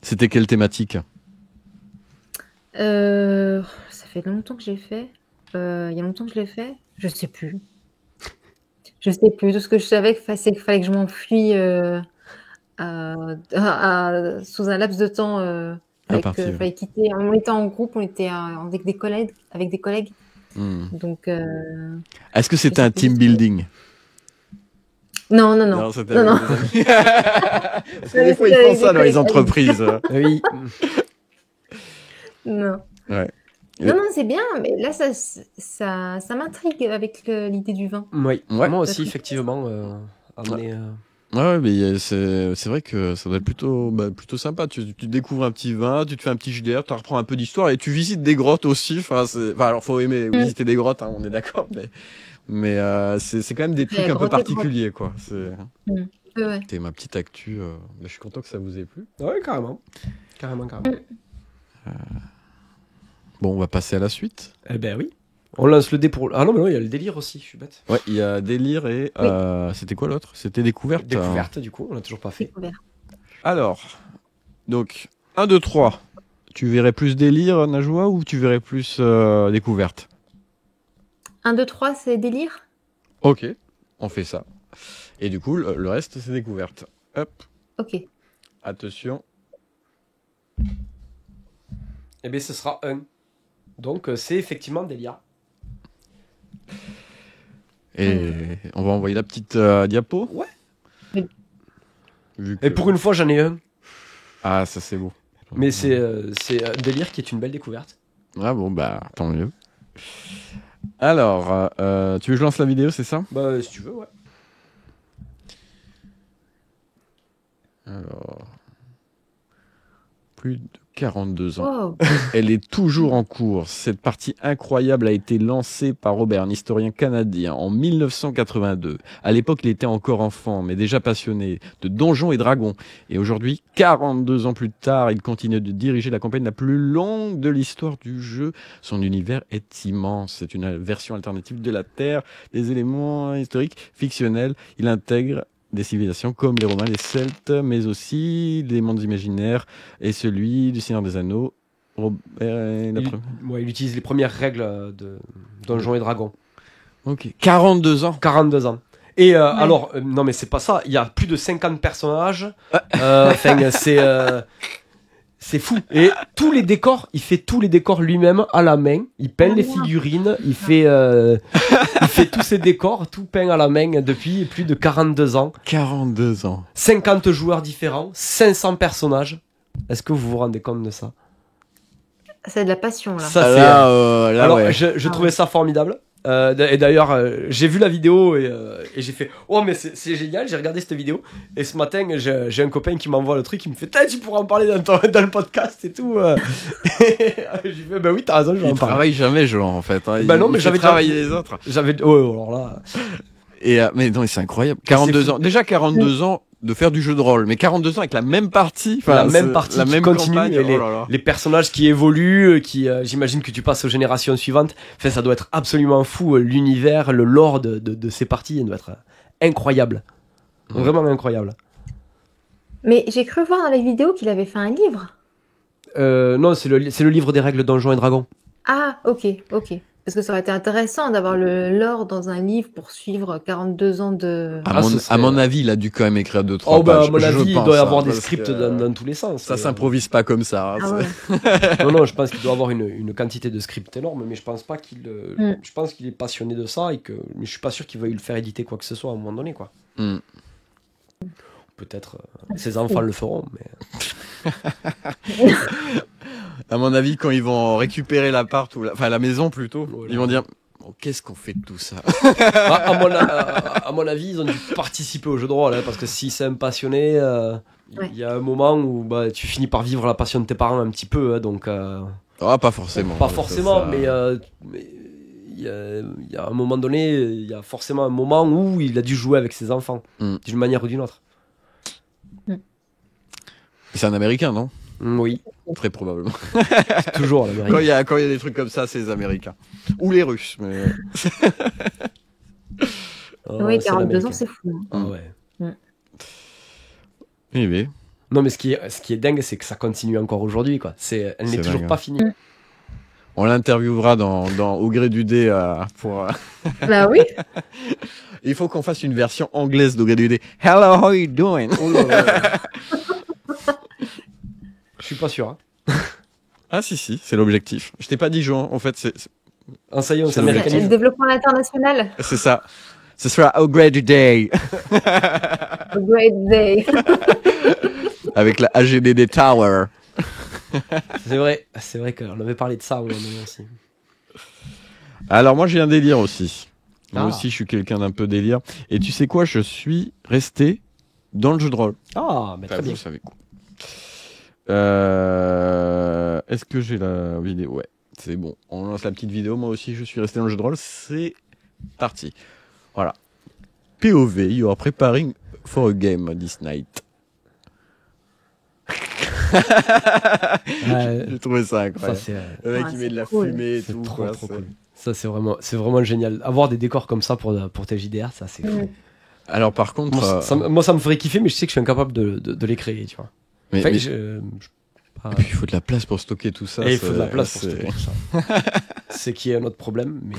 A: C'était quelle thématique?
C: Ça fait longtemps que j'ai fait. Il y a longtemps que je l'ai fait. Je sais plus. Je sais plus. Tout ce que je savais, c'est qu'il fallait que je m'enfuis sous un laps de temps.
A: Parti, ouais.
C: Fallait quitter. On était en groupe, on était avec des collègues. Donc,
A: Est-ce que c'était
C: je
A: un
C: sais plus
A: team
C: ce que
A: building?
C: non.
A: C'était
C: Non,
A: avec
C: non.
A: des amis. Parce que des fois, ils
C: C'était
A: font
C: avec
A: ça
C: des
A: dans les
C: collègues.
A: entreprises.
B: Oui.
C: Non.
A: Ouais.
C: Non, c'est bien, mais là, ça m'intrigue avec l'idée du vin.
B: Oui.
A: Ouais.
B: Moi aussi, effectivement. Amener,
A: Ouais, mais c'est vrai que ça doit être plutôt sympa. Tu découvres un petit vin, tu te fais un petit JDR, tu reprends un peu d'histoire et tu visites des grottes aussi. Enfin, alors faut aimer visiter des grottes, hein, on est d'accord, mais c'est quand même des trucs un peu
C: grotte et
A: particuliers, quoi.
C: Ouais.
A: C'était ma petite actu. Je suis content que ça vous ait plu.
B: Ouais, carrément. Carrément.
A: Bon, on va passer à la suite.
B: Eh ben oui. On lance le dé pour. Ah non, mais non, il y a le délire aussi, je suis bête.
A: Ouais, il y a délire et c'était quoi l'autre? C'était découverte.
B: Découverte, du coup, on l'a toujours pas fait.
C: Découvert.
A: Alors, donc 1, 2, 3. Tu verrais plus délire, Najwa, ou tu verrais plus découverte?
C: 1, 2, 3, c'est délire?
A: Ok, on fait ça. Et du coup, le reste, c'est découverte. Hop,
C: Ok.
A: attention.
B: Eh bien, ce sera 1. Donc, c'est effectivement délire.
A: Et on va envoyer la petite diapo.
B: Ouais.
C: Oui.
A: Vu que-
B: Et pour une fois, j'en ai un.
A: Ah, ça c'est beau.
B: Mais c'est un délire qui est une belle découverte.
A: Ah bon, bah, tant mieux. Alors, tu veux que je lance la vidéo, c'est ça?
B: Bah, si tu veux, ouais.
A: Alors, plus de 42 ans.
C: Oh,
A: Elle est toujours en cours. Cette partie incroyable a été lancée par Robert, un historien canadien, en 1982. À l'époque, il était encore enfant, mais déjà passionné de Donjons et Dragons. Et aujourd'hui, 42 ans plus tard, il continue de diriger la campagne la plus longue de l'histoire du jeu. Son univers est immense. C'est une version alternative de la Terre, des éléments historiques fictionnels. Il intègre des civilisations comme les Romains, les Celtes, mais aussi des mondes imaginaires et celui du Seigneur des Anneaux.
B: Il utilise les premières règles de Donjons et Dragons.
A: Ok. 42 ans.
B: 42 ans. Et alors, non mais c'est pas ça, il y a plus de 50 personnages. Enfin, c'est fou. Et tous les décors, il fait tous les décors lui-même à la main. Il peint les figurines, il fait tous ses décors, tout peint à la main depuis plus de 42 ans.
A: 42 ans.
B: 50 joueurs différents, 500 personnages. Est-ce que vous vous rendez compte de ça?
C: c'est de la passion, là.
B: Ça,
A: Là,
B: alors,
A: ouais.
B: je trouvais ça formidable. Et d'ailleurs, j'ai vu la vidéo et j'ai fait oh mais c'est génial, j'ai regardé cette vidéo et ce matin j'ai un copain qui m'envoie le truc, il me fait tu pourras en parler dans le podcast et tout. J'ai fait bah oui t'as raison, je vais en
A: Il
B: parler.
A: travaille jamais, Jean, en fait. Hein.
B: Bah non,
A: Il
B: mais
A: fait
B: j'avais
A: travailler les autres.
B: alors là
A: Et mais non, c'est incroyable. 42 ans. Déjà 42 ans de faire du jeu de rôle, mais 42 ans avec la même partie.
B: la même partie
A: la
B: qui
A: même
B: continue
A: campagne.
B: et
A: Oh là là.
B: les personnages qui évoluent, qui j'imagine que tu passes aux générations suivantes. Enfin ça doit être absolument fou, l'univers, le lore de ces parties, il doit être incroyable. Vraiment incroyable.
C: Mais j'ai cru voir dans les vidéos qu'il avait fait un livre.
B: Non, c'est le livre des règles Donjons et Dragons.
C: Ah, ok. Parce que ça aurait été intéressant d'avoir le lore dans un livre pour suivre 42 ans de...
A: À mon avis, il a dû quand même écrire 2-3
B: Oh bah
A: pages.
B: à mon avis, il
A: pense,
B: doit y avoir
A: hein,
B: des
A: parce
B: scripts
A: que,
B: dans tous les sens.
A: Ça s'improvise pas comme ça. Hein,
C: Ah
A: c'est-
C: ouais.
B: Non, je pense qu'il doit avoir une quantité de scripts énorme, mais je pense pas qu'il. Je pense qu'il est passionné de ça mais je suis pas sûr qu'il veuille le faire éditer quoi que ce soit à un moment donné quoi.
A: Hmm.
B: Peut-être ses enfants le feront, mais...
A: À mon avis, quand ils vont récupérer l'appart, enfin la maison plutôt,
B: Voilà.
A: ils vont dire bon, qu'est-ce qu'on fait de tout ça?
B: À mon avis, ils ont dû participer au jeu de rôle, hein, parce que si c'est un passionné,
C: Ouais.
B: il y a un moment où bah, tu finis par vivre la passion de tes parents un petit peu, hein, donc...
A: Ah, pas forcément.
B: Pas forcément,
A: Ça-
B: mais il y a un moment donné, il y a forcément un moment où il a dû jouer avec ses enfants,
A: Mm.
B: d'une manière ou d'une autre.
A: C'est un Américain, non?
B: Oui,
A: Très probablement.
B: toujours
A: Quand
B: l'Amérique.
A: il y a des trucs comme ça, c'est les Américains. Ou les Russes. Mais...
B: Oh,
C: Oui,
B: c'est
C: 42
B: l'Américain.
C: ans, c'est fou. Hein.
B: Ah ouais.
A: Eh bien,
B: Non, mais ce qui est dingue, c'est que ça continue encore aujourd'hui, quoi. Elle
A: C'est
B: n'est toujours
A: dingue,
B: pas
A: hein.
B: finie.
A: on l'interviewera au gré du dé pour.
C: Bah oui.
A: Il faut qu'on fasse une version anglaise d'au gré du dé. Hello, how you doing?
B: Oh là là. Je suis pas sûr. Hein.
A: Ah si, c'est l'objectif. Je t'ai pas dit Jean. En fait,
B: Ah, ça y est, on
A: C'est
C: Le
B: s'américanise.
C: développement international.
A: c'est ça. Ce sera au gré du dé
C: A great day.
A: avec la AGDD Tower.
B: C'est vrai qu'on avait parlé de ça à un moment donné aussi.
A: Alors moi j'ai un délire aussi. Moi
B: Ah.
A: aussi je suis quelqu'un d'un peu délire. Et tu sais quoi, je suis resté dans le jeu de rôle.
B: Ah, mais très
A: Enfin,
B: bien.
A: vous savez quoi. Est-ce que j'ai la vidéo? Ouais, c'est bon. On lance la petite vidéo. Moi aussi je suis resté dans le jeu de rôle. C'est parti. Voilà. POV, you are preparing for a game this night. J'ai trouvé ça
B: Ça,
A: incroyable.
B: c'est
A: Le mec
C: Ouais,
A: il met
C: c'est
A: de la
C: cool.
A: fumée et
B: c'est
A: tout.
B: trop,
A: quoi,
B: trop
A: c'est-
B: cool. Ça, c'est vraiment génial. Avoir des décors comme ça pour tes JDR, ça, c'est fou.
C: Mm.
A: Alors par contre,
B: Moi, ça me ferait kiffer, mais je sais que je suis incapable de les créer, tu vois.
A: mais,
B: Enfin,
A: mais-
B: pas-
A: et puis, il faut de la place pour stocker tout ça.
B: Et il faut de la
A: c'est-
B: place pour
A: c'est-
B: stocker tout ça. C'est qui est un autre problème, mais...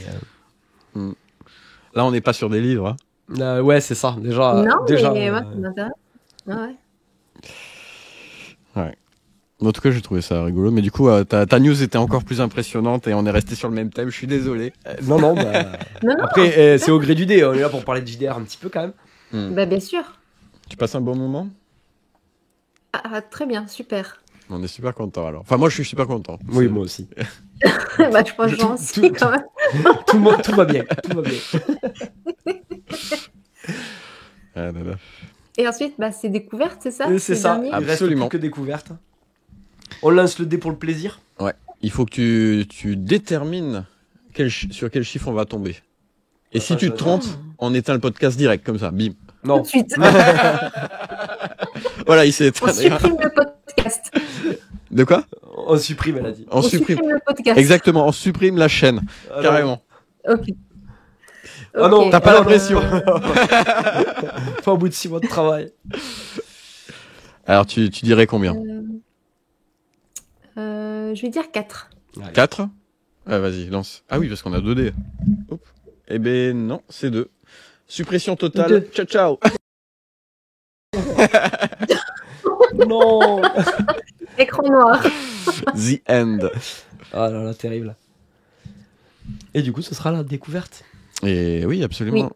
A: Là, on n'est pas sur des livres. Hein.
B: Ouais, c'est ça. Déjà,
C: Non,
B: déjà,
C: mais moi, ça m'intéresse. Ah ouais.
A: En tout cas, j'ai trouvé ça rigolo. Mais du coup, ta news était encore plus impressionnante et on est resté sur le même thème. Je suis désolé.
B: non, bah...
C: Non, non,
B: Après, c'est au gré du dé. On est là pour parler de JDR un petit peu, quand même.
C: bah bien sûr.
A: Tu passes un bon moment?
C: Ah, très bien, super.
A: On est super content alors. Enfin, moi, je suis super content.
B: Oui,
A: C'est-
B: moi aussi.
C: Bah, je pense que j'en
B: Tout-
C: suis quand même.
B: Tout va bien. Tout va bien.
A: Ah, là, là.
C: Et ensuite, bah, c'est découverte, c'est ça?
B: C'est
C: le
B: ça.
C: dernier
B: Il reste
A: Absolument.
B: plus que découverte. On lance le dé pour le plaisir.
A: Il faut que tu détermines sur quel chiffre on va tomber. Et si tu te trompes, on éteint le podcast direct, comme ça. Bim.
C: Tout
B: Non.
C: de suite.
A: Voilà, il s'est éteint.
C: On supprime le podcast.
A: De quoi?
B: On supprime, elle a dit.
A: On supprime.
C: le podcast.
A: Exactement, on supprime la chaîne.
B: Alors,
A: Carrément.
C: Ok.
B: Ah non,
C: Ok,
A: t'as pas
C: alors,
A: l'impression.
B: Pas au bout de 6 mois de travail.
A: Alors, tu dirais combien?
C: Je vais dire 4.
A: 4? Ah, vas-y, lance. Ah oui, parce qu'on a 2 dés. Hop. Eh ben non, c'est 2. Suppression totale.
C: Deux.
A: Ciao, ciao.
B: Non.
C: Écran noir.
A: The end.
B: Ah là là, terrible. Et du coup, ce sera la découverte.
A: Et oui, absolument.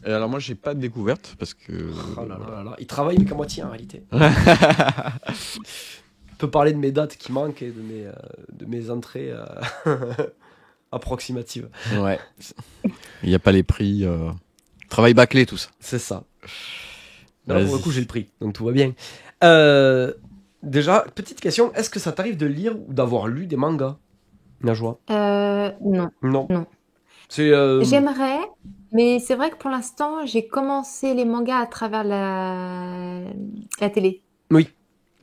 A: Et alors moi, j'ai pas de découverte parce que.
B: Oh là là là là. Il travaille mais qu'à moitié en réalité. Je peux parler de mes dates qui manquent et de mes entrées approximatives.
A: Ouais. Il n'y a pas les prix. Travail bâclé, tout ça.
B: C'est ça. Mais là, pour le
A: Vas-y.
B: coup, j'ai le prix, donc tout va bien. Déjà, petite question, est-ce que ça t'arrive de lire ou d'avoir lu des mangas, Najwa?
C: Non.
B: Non.
C: Non.
B: C'est
C: J'aimerais, mais c'est vrai que pour l'instant, j'ai commencé les mangas à travers la télé,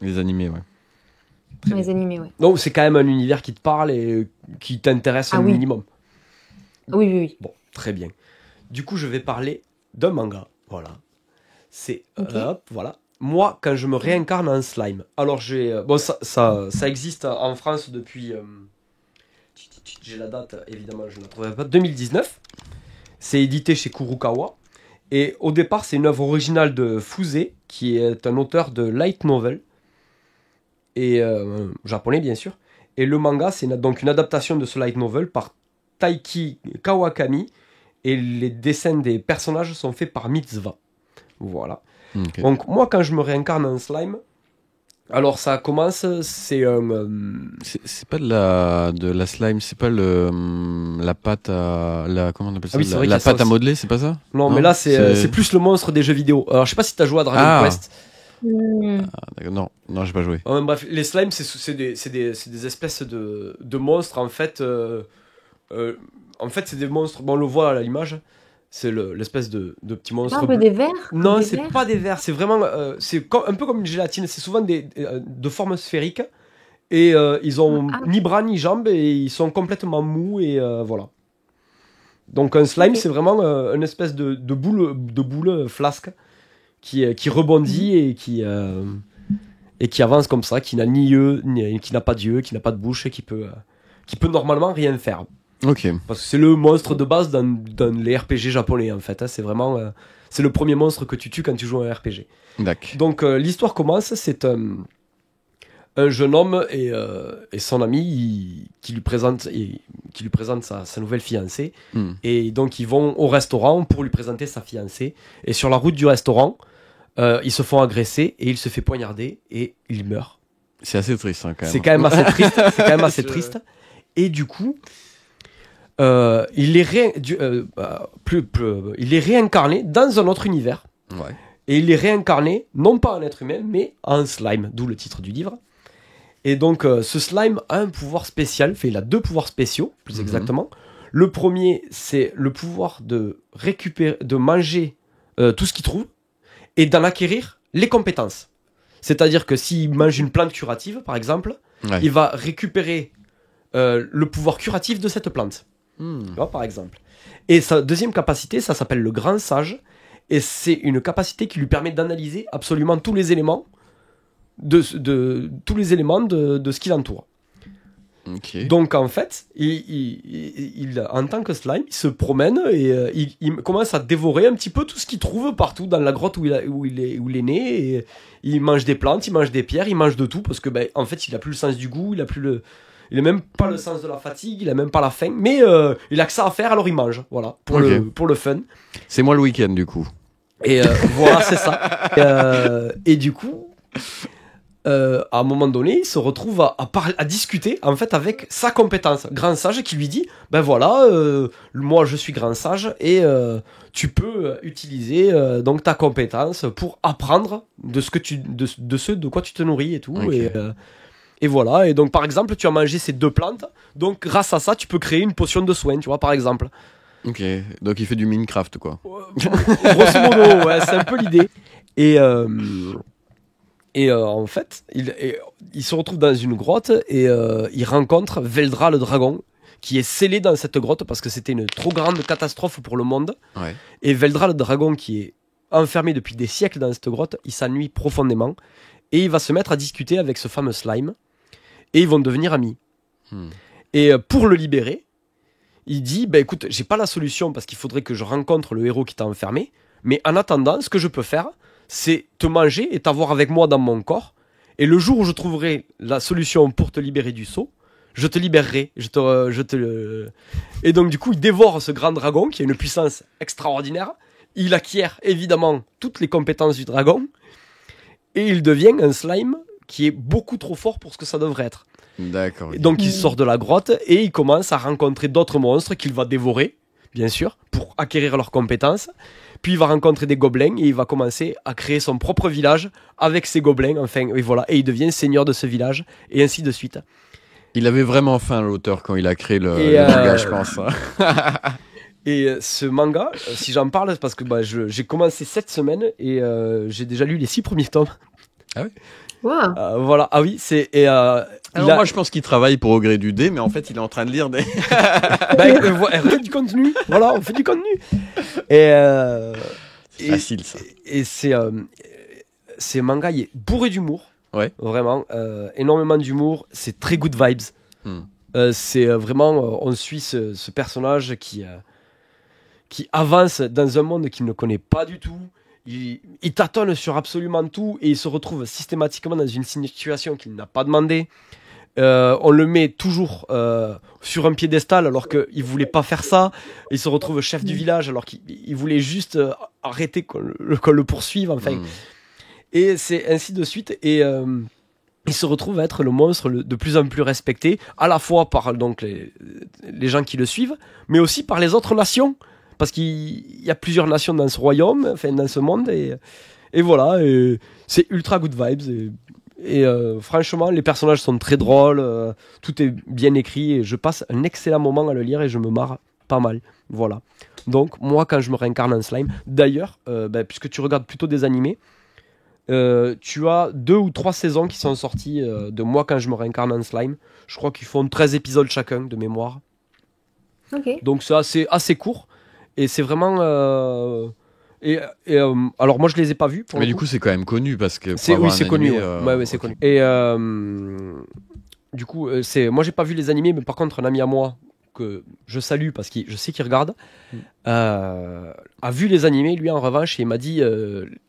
A: Les animés, ouais.
B: Très
C: les animés, ouais.
B: donc c'est quand même un univers qui te parle et qui t'intéresse
C: Ah
B: un
C: oui.
B: minimum.
C: Oui, oui, oui.
B: Bon, très bien. Du coup, je vais parler d'un manga. Voilà. C'est
C: Ok.
B: hop, voilà. Moi, quand je me réincarne en slime. Alors j'ai bon ça existe en France depuis j'ai la date évidemment, je ne la trouverai pas. 2019. C'est édité chez Kurokawa et au départ, c'est une œuvre originale de Fusé qui est un auteur de light novel et japonais bien sûr. Et le manga, c'est donc une adaptation de ce light novel par Taiki Kawakami et les dessins des personnages sont faits par Mitzvah. Voilà.
A: Ok.
B: Donc moi, quand je me réincarne en slime, alors ça commence, c'est un...
A: C'est pas de la slime, c'est pas la pâte à comment on appelle ça,
B: Ah oui, c'est vrai qu'il y
A: la
B: a ça
A: pâte à
B: aussi.
A: modeler, c'est pas ça?
B: Non, mais là, c'est plus le monstre des jeux vidéo. Alors, je sais pas si t'as joué à Dragon
A: Ah.
B: Quest.
C: Hmm.
A: Ah, d'accord. Non, j'ai pas joué.
B: Bref, les slimes, c'est des espèces de monstres, en fait. En fait, c'est des monstres. Bon, on le voit à l'image. C'est l'espèce de petit
C: C'est pas
B: monstre
C: un peu
B: bleu.
C: des vers?
B: Non,
C: Des
B: c'est
C: vers
B: pas des vers. C'est vraiment. Un peu comme une gélatine. C'est souvent de forme sphérique. Et ils ont
C: Ah.
B: ni bras ni jambes. Et ils sont complètement mous. Et voilà. Donc, un slime,
C: Ok.
B: c'est vraiment une espèce de boule flasque qui rebondit et qui avance comme ça, qui n'a ni yeux, qui n'a pas d'yeux, qui n'a pas de bouche et qui peut normalement rien faire.
A: Ok.
B: Parce que c'est le monstre de base dans les RPG japonais en fait. Hein. C'est vraiment c'est le premier monstre que tu tues quand tu joues à un RPG.
A: D'accord.
B: Donc l'histoire commence, c'est un jeune homme et son ami qui lui présente sa nouvelle fiancée. Et donc ils vont au restaurant pour lui présenter sa fiancée. Et sur la route du restaurant, ils se font agresser et il se fait poignarder et il meurt.
A: C'est assez triste, hein, quand même.
B: C'est quand même assez triste. C'est quand même assez triste. Et du coup, il est réincarné dans un autre univers.
A: Ouais.
B: Et il est réincarné, non pas en être humain, mais en slime, d'où le titre du livre. Et donc, ce slime a un pouvoir spécial. Enfin, il a 2 pouvoirs spéciaux, plus exactement. Le premier, c'est le pouvoir de manger tout ce qu'il trouve et d'en acquérir les compétences. C'est-à-dire que s'il mange une plante curative, par exemple,
A: Ouais.
B: il va récupérer le pouvoir curatif de cette plante. Tu vois, par exemple. Et sa deuxième capacité, ça s'appelle le grand sage. Et c'est une capacité qui lui permet d'analyser absolument tous les éléments de ce qui l'entoure.
A: Ok.
B: Donc en fait, en tant que slime, il se promène et il commence à dévorer un petit peu tout ce qu'il trouve partout dans la grotte où il est né. Et il mange des plantes, il mange des pierres, il mange de tout parce que en fait, il a plus le sens du goût, il a même pas le sens de la fatigue, il a même pas la faim, mais il a que ça à faire, alors il mange, voilà, pour le fun.
A: C'est moi le week-end, du coup.
B: Et voilà, c'est ça. Et du coup, à un moment donné, il se retrouve à discuter en fait avec sa compétence, grand sage, qui lui dit ben voilà, moi je suis grand sage et tu peux utiliser donc ta compétence pour apprendre de ce de quoi tu te nourris et tout.
A: Okay.
B: Et voilà, et donc par exemple, tu as mangé ces 2 plantes, donc grâce à ça, tu peux créer une potion de soin, tu vois, par exemple.
A: Ok, donc il fait du Minecraft, quoi.
B: Grosso modo, ouais, c'est un peu l'idée. Et en fait, il se retrouve dans une grotte et il rencontre Veldra le dragon, qui est scellé dans cette grotte parce que c'était une trop grande catastrophe pour le monde.
A: Ouais.
B: Et Veldra le dragon, qui est enfermé depuis des siècles dans cette grotte, il s'ennuie profondément. Et il va se mettre à discuter avec ce fameux slime. Et ils vont devenir amis. Et pour le libérer, il dit, écoute, j'ai pas la solution parce qu'il faudrait que je rencontre le héros qui t'a enfermé. Mais en attendant, ce que je peux faire, c'est te manger et t'avoir avec moi dans mon corps. Et le jour où je trouverai la solution pour te libérer du sceau, je te libérerai. Et donc du coup, il dévore ce grand dragon qui a une puissance extraordinaire. Il acquiert évidemment toutes les compétences du dragon. Et il devient un slime qui est beaucoup trop fort pour ce que ça devrait être.
A: D'accord.
B: Okay. Donc il sort de la grotte et il commence à rencontrer d'autres monstres qu'il va dévorer, bien sûr, pour acquérir leurs compétences. Puis il va rencontrer des gobelins et il va commencer à créer son propre village avec ces gobelins. Enfin, et voilà. Et il devient seigneur de ce village et ainsi de suite.
A: Il avait vraiment faim, l'auteur, quand il a créé le manga, je pense.
B: Et ce manga, si j'en parle, parce que j'ai commencé cette semaine et j'ai déjà lu les 6 premiers tomes.
A: Ah oui.
C: Wow.
B: Voilà, ah oui, c'est...
A: moi, je pense qu'il travaille pour Au gré du dé, mais en fait, il est en train de lire des...
B: on fait du contenu, voilà, on fait du contenu.
A: C'est facile, ça.
B: Et c'est un manga, il est bourré d'humour.
A: Ouais.
B: Vraiment, énormément d'humour, c'est très good vibes. C'est vraiment, on suit ce personnage qui avance dans un monde qu'il ne connaît pas du tout. Il tâtonne sur absolument tout et il se retrouve systématiquement dans une situation qu'il n'a pas demandé. On le met toujours sur un piédestal alors qu'il voulait pas faire ça. Il se retrouve chef du village alors qu'il voulait juste arrêter qu'on le poursuive. Enfin, et c'est ainsi de suite. Et il se retrouve à être le monstre de plus en plus respecté, à la fois par donc les gens qui le suivent, mais aussi par les autres nations, parce qu'il y a plusieurs nations dans ce royaume, enfin dans ce monde, et voilà. Et c'est ultra good vibes. Et franchement, les personnages sont très drôles, tout est bien écrit, et je passe un excellent moment à le lire et je me marre pas mal. Voilà. Donc, moi, quand je me réincarne en slime, d'ailleurs, puisque tu regardes plutôt des animés, tu as 2 ou 3 saisons qui sont sorties de moi quand je me réincarne en slime. Je crois qu'ils font 13 épisodes chacun de mémoire.
C: Ok.
B: Donc, c'est assez court, et c'est vraiment. Alors moi je les ai pas vus.
A: Mais du coup c'est quand même connu parce que
B: c'est connu. Ouais, c'est connu. Et du coup moi j'ai pas vu les animés, mais par contre un ami à moi que je salue parce que je sais qu'il regarde a vu les animés lui en revanche et il m'a dit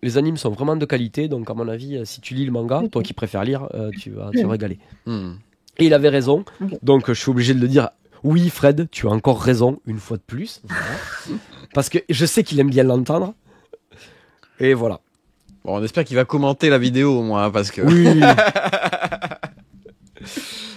B: les animes sont vraiment de qualité, donc à mon avis si tu lis le manga, toi qui préfères lire, tu vas te régaler. Et il avait raison, donc je suis obligé de le dire. Oui Fred, tu as encore raison une fois de plus, parce que je sais qu'il aime bien l'entendre. Et voilà.
A: Bon, on espère qu'il va commenter la vidéo au moins, hein, parce que...
B: Oui.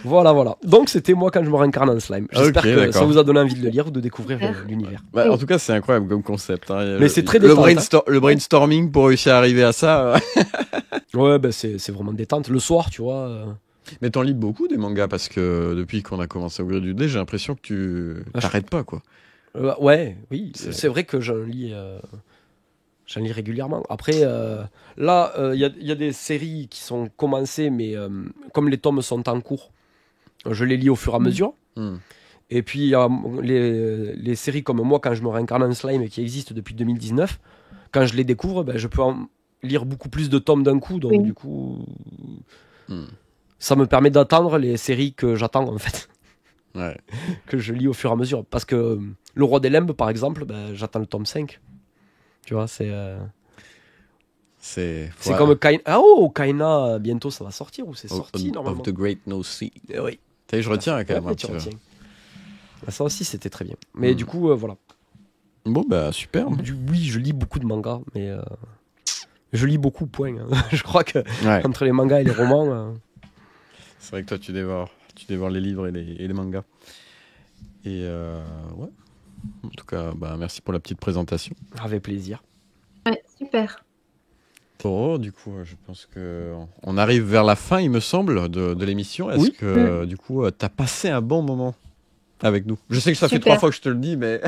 B: Voilà. Donc c'était moi quand je me réincarne en slime. J'espère que ça vous a donné envie de le lire ou de découvrir l'univers.
A: En tout cas, c'est incroyable comme concept. Hein.
B: Mais c'est très détente.
A: Le brainstorming pour réussir à arriver à ça.
B: Ouais, c'est vraiment détente. Le soir, tu vois...
A: Mais t'en lis beaucoup des mangas parce que depuis qu'on a commencé au gré du dé, j'ai l'impression que tu t'arrêtes pas, quoi.
B: Oui. C'est vrai que j'en lis régulièrement. Après, là, il y a des séries qui sont commencées, mais comme les tomes sont en cours, je les lis au fur et à mesure. Et puis, il y a les séries comme moi, quand je me réincarne en slime, qui existent depuis 2019, quand je les découvre, je peux en lire beaucoup plus de tomes d'un coup. Donc, du coup, ça me permet d'attendre les séries que j'attends, en fait.
A: Ouais.
B: Que je lis au fur et à mesure. Parce que Le Roi des Limbes, par exemple, j'attends le tome 5. Tu vois, c'est comme Kaina. Ah Kaina, bientôt ça va sortir ou c'est sorti normalement.
A: Of the Great No Sea.
B: Oui.
A: Je retiens quand même un
B: petit
A: peu.
B: Ça aussi, c'était très bien. Mais du coup, voilà.
A: Bon, super.
B: Oui, je lis beaucoup de mangas, mais je lis beaucoup, point. Je crois que entre les mangas et les romans...
A: C'est vrai que toi, tu dévores les livres et les mangas. Et ouais. En tout cas, merci pour la petite présentation.
B: Avec plaisir.
C: Ouais, super.
A: Bon, du coup, je pense qu'on arrive vers la fin, il me semble, de l'émission. Est-ce que, du coup, t'as passé un bon moment avec nous? Je sais que ça fait 3 fois que je te le dis, mais...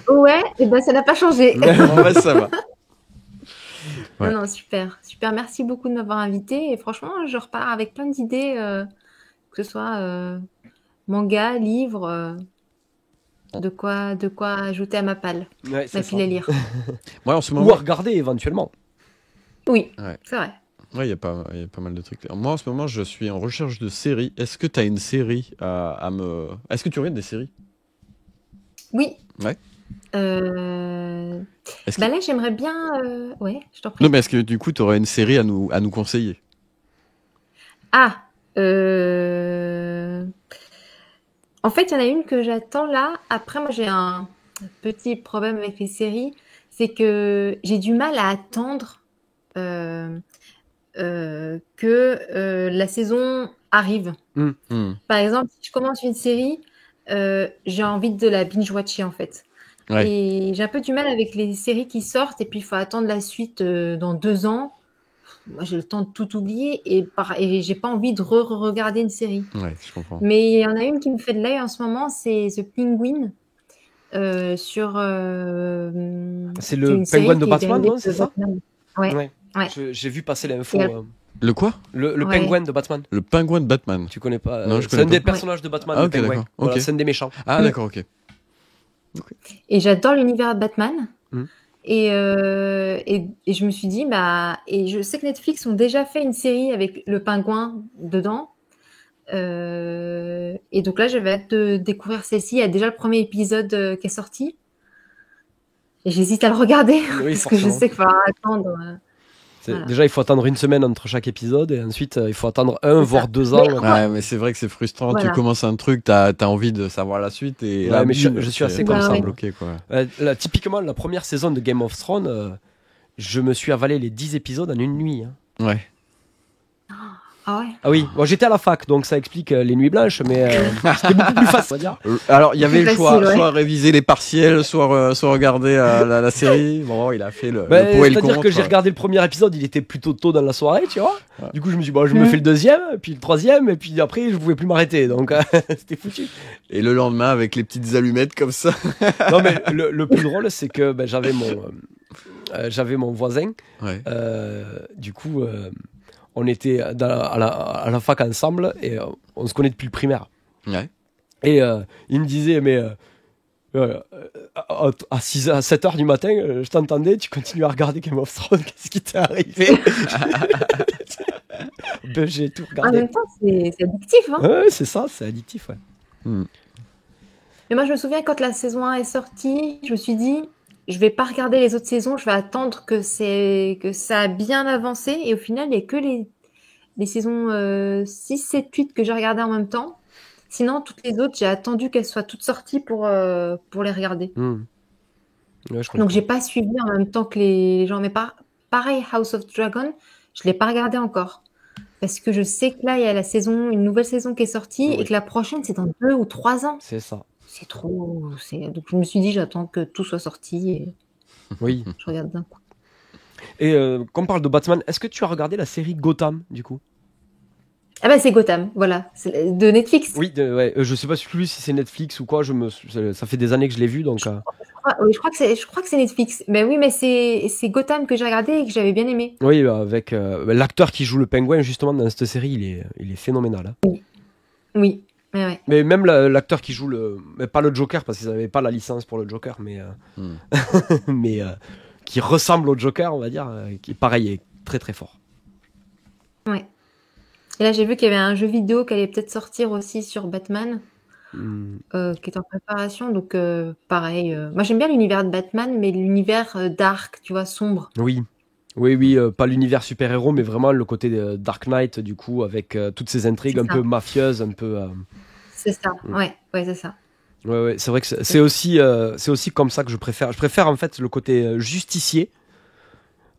C: Ouais, et ça n'a pas changé.
A: Ça va.
C: Ouais. Non, super. Merci beaucoup de m'avoir invité. Et franchement, je repars avec plein d'idées, que ce soit manga, livre... De quoi ajouter à ma palle, ma pile à lire.
A: Ouais, en ce moment...
B: Ou à regarder éventuellement.
C: Oui, c'est vrai.
A: Ouais, il y a pas mal de trucs. Moi, en ce moment, je suis en recherche de séries. Est-ce que tu as une série à me... Est-ce que tu regardes des séries?
C: Oui.
A: Ouais.
C: Là, j'aimerais bien... Ouais, je t'en prie.
A: Non, mais est-ce que du coup, tu aurais une série à nous conseiller?
C: En fait, il y en a une que j'attends là. Après, moi, j'ai un petit problème avec les séries. C'est que j'ai du mal à attendre que la saison arrive. Par exemple, si je commence une série, j'ai envie de la binge-watcher, en fait. Ouais. Et j'ai un peu du mal avec les séries qui sortent et puis il faut attendre la suite dans 2 ans. Moi, j'ai le temps de tout oublier et j'ai pas envie de re-regarder une série.
A: Ouais, je comprends.
C: Mais il y en a une qui me fait de l'œil en ce moment, c'est The Penguin. C'est
B: le Penguin de Batman, non? C'est ça?
C: Ouais.
B: J'ai vu passer l'info.
A: Le quoi?
B: Le Penguin de Batman.
A: Le Penguin de Batman.
B: Tu connais pas?
A: Non, je connais
B: c'est un
A: pas.
B: des personnages de Batman.
A: Ah, ok, d'accord.
B: Voilà, c'est un des méchants.
A: Ah, d'accord, ok.
C: Et j'adore l'univers de Batman. Et je me suis dit, et je sais que Netflix ont déjà fait une série avec le pingouin dedans. Et donc là, j'avais hâte de découvrir celle-ci. Il y a déjà le premier épisode qui est sorti. Et j'hésite à le regarder parce que je sais qu'il va falloir attendre. Voilà.
B: Déjà, il faut attendre une semaine entre chaque épisode et ensuite, il faut attendre 1 voire 2 ans.
C: Mais-
A: Ouais, mais c'est vrai que c'est frustrant.
C: Voilà.
A: Tu commences un truc, t'as envie de savoir la suite et
B: Ouais,
A: là,
B: mais je
A: bim,
B: suis assez
A: t'es
B: comme
C: ça.
A: bloqué, quoi.
B: Là, typiquement, la première saison de Game of Thrones, je me suis avalé les 10 épisodes en une nuit. Hein.
A: Ouais.
C: Ah ouais.
B: Ah oui, bon, j'étais à la fac, donc ça explique les nuits blanches, mais c'était beaucoup plus facile, on va dire.
A: Alors, il y avait
C: Plus
A: le choix,
C: facile, ouais.
A: soit réviser les partiels, soit regarder la série. Bon, il a fait le pour et le
B: C'est-à-dire
A: contre.
B: que j'ai regardé le premier épisode, il était plutôt tôt dans la soirée, tu vois.
A: Ouais.
B: Du coup, je me suis dit, bon, je me fais le deuxième, puis le troisième, et puis après, je pouvais plus m'arrêter, donc c'était foutu.
A: Et le lendemain, avec les petites allumettes comme ça.
B: Non, mais le plus drôle, c'est que j'avais mon voisin.
A: Ouais.
B: Du coup, on était à la fac ensemble et on se connaît depuis le primaire.
A: Ouais.
B: Et il me disait, mais à 7 heures du matin, je t'entendais, tu continues à regarder Game of Thrones, qu'est-ce qui t'est arrivé? J'ai tout
C: En
B: regardé.
C: même temps, c'est addictif. Hein.
B: Ouais, c'est ça, c'est addictif. Ouais.
C: Mais moi, je me souviens quand la saison 1 est sortie, je me suis dit, je vais pas regarder les autres saisons, je vais attendre que ça a bien avancé. Et au final, il n'y a que les saisons 6, 7, 8 que j'ai regardées en même temps. Sinon, toutes les autres, j'ai attendu qu'elles soient toutes sorties pour les regarder.
B: Ouais, je comprends.
C: Donc, j'ai pas suivi en même temps que les gens. Mais pareil, House of Dragon, je l'ai pas regardé encore. Parce que je sais que là, il y a une nouvelle saison qui est sortie
B: Oui.
C: et que la prochaine, c'est dans 2 ou 3 ans.
B: C'est ça.
C: C'est trop. Donc, je me suis dit, j'attends que tout soit sorti et
B: Oui.
C: je regarde d'un coup.
B: Et quand on parle de Batman, est-ce que tu as regardé la série Gotham, du coup?
C: Ah bah, c'est Gotham, voilà. C'est de Netflix.
B: Oui, ouais, je sais pas si c'est Netflix ou quoi, ça fait des années que je l'ai vu, donc...
C: Oui, je crois que c'est Netflix. Ben oui, mais c'est Gotham que j'ai regardé et que j'avais bien aimé.
B: Oui, avec l'acteur qui joue le pingouin, justement, dans cette série, il est phénoménal. Hein.
C: Oui, ouais.
B: Mais même l'acteur qui joue mais pas le Joker, parce qu'ils n'avaient pas la licence pour le Joker, mais, mais qui ressemble au Joker, on va dire, qui, pareil, est très très fort.
C: Ouais. Et là, j'ai vu qu'il y avait un jeu vidéo qui allait peut-être sortir aussi sur Batman, qui est en préparation. Donc, pareil. Moi, j'aime bien l'univers de Batman, mais l'univers dark, tu vois, sombre.
B: Oui. Oui, pas l'univers super-héros, mais vraiment le côté de Dark Knight, du coup, avec toutes ces intrigues un peu mafieuses, un peu...
C: C'est ça, ouais, c'est ça.
B: Ouais, c'est vrai que c'est aussi comme ça que je préfère. Je préfère, en fait, le côté justicier,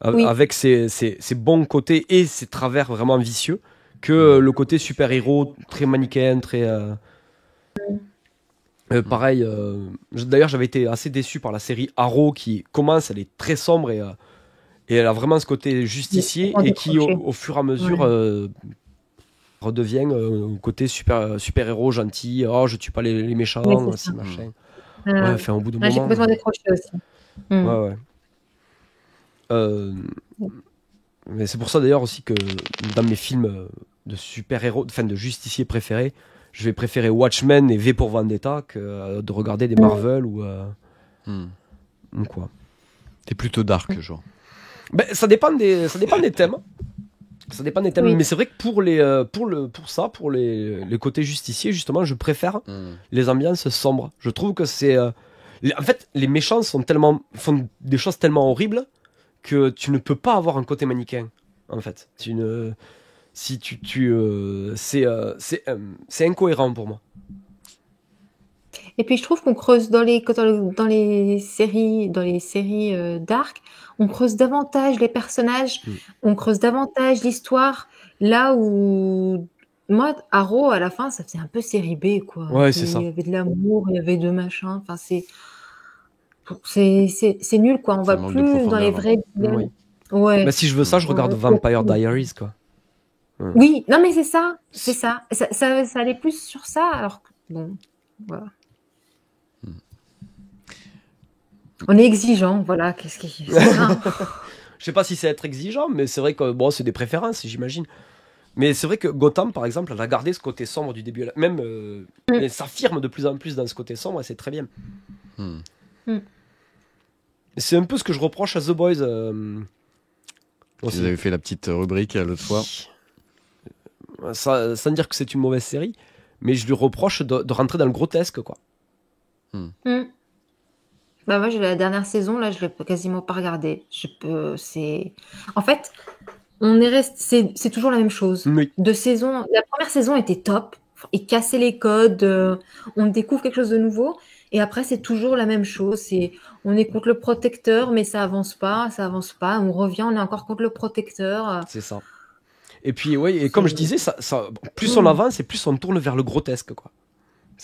C: Oui.
B: avec ses bons côtés et ses travers vraiment vicieux, que le côté super-héros très manichéen, très... pareil, d'ailleurs, j'avais été assez déçu par la série Arrow, qui commence, elle est très sombre et elle a vraiment ce côté justicier et qui, au fur et à mesure, redevient côté super-héros gentil. Oh, je tue pas les méchants,
C: Oui,
B: si machin.
C: Ouais,
B: Enfin, au bout d'un
C: j'ai
B: moment.
C: complètement décroché aussi.
B: Ouais. Mais c'est pour ça d'ailleurs aussi que dans mes films de super-héros, enfin de justiciers préférés, je vais préférer Watchmen et V pour Vendetta que de regarder des Marvel ou quoi.
A: T'es plutôt dark, genre.
B: Ben, ça dépend des thèmes. Ça dépend des thèmes,
C: Oui.
B: mais c'est vrai que pour les côtés justiciers, justement, je préfère les ambiances sombres. Je trouve que c'est en fait, les méchants font des choses tellement horribles que tu ne peux pas avoir un côté manichéen. En fait, c'est incohérent pour moi.
C: Et puis je trouve qu'on creuse dans les séries dark, on creuse davantage les personnages, on creuse davantage l'histoire. Là où moi, Arrow, à la fin, ça faisait un peu série B, quoi.
B: Ouais, c'est ça.
C: Il y avait de l'amour, il y avait de machin. Enfin, c'est nul, quoi. On
A: Ça
C: va
A: manque de
C: plus dans les
A: profondeur.
C: vrais dilemmes.
B: Oui.
C: Ouais.
B: Bah, si je veux ça, je regarde Vampire Diaries, quoi.
C: Oui, non, mais c'est ça. Ça allait plus sur ça, alors que bon, voilà. On est exigeant, voilà. Qu'est-ce qui c'est ça.
B: Je sais pas si c'est être exigeant, mais c'est vrai que bon, c'est des préférences, j'imagine. Mais c'est vrai que Gotham, par exemple, elle a gardé ce côté sombre du début. Même, elle s'affirme de plus en plus dans ce côté sombre, et c'est très bien. C'est un peu ce que je reproche à The Boys.
A: Vous avez fait la petite rubrique l'autre fois.
B: Sans dire que c'est une mauvaise série, mais je lui reproche de rentrer dans le grotesque, quoi.
C: Bah moi, j'ai la dernière saison, là, je l'ai quasiment pas regardé. En fait, c'est toujours la même chose.
B: Oui,
C: La première saison était top. Il cassait les codes, on découvre quelque chose de nouveau. Et après, c'est toujours la même chose. On est contre le protecteur, mais ça avance pas, ça avance pas. On revient, on est encore contre le protecteur.
B: c'est ça. Et puis, oui, et comme je disais, plus on avance et plus on tourne vers le grotesque, quoi.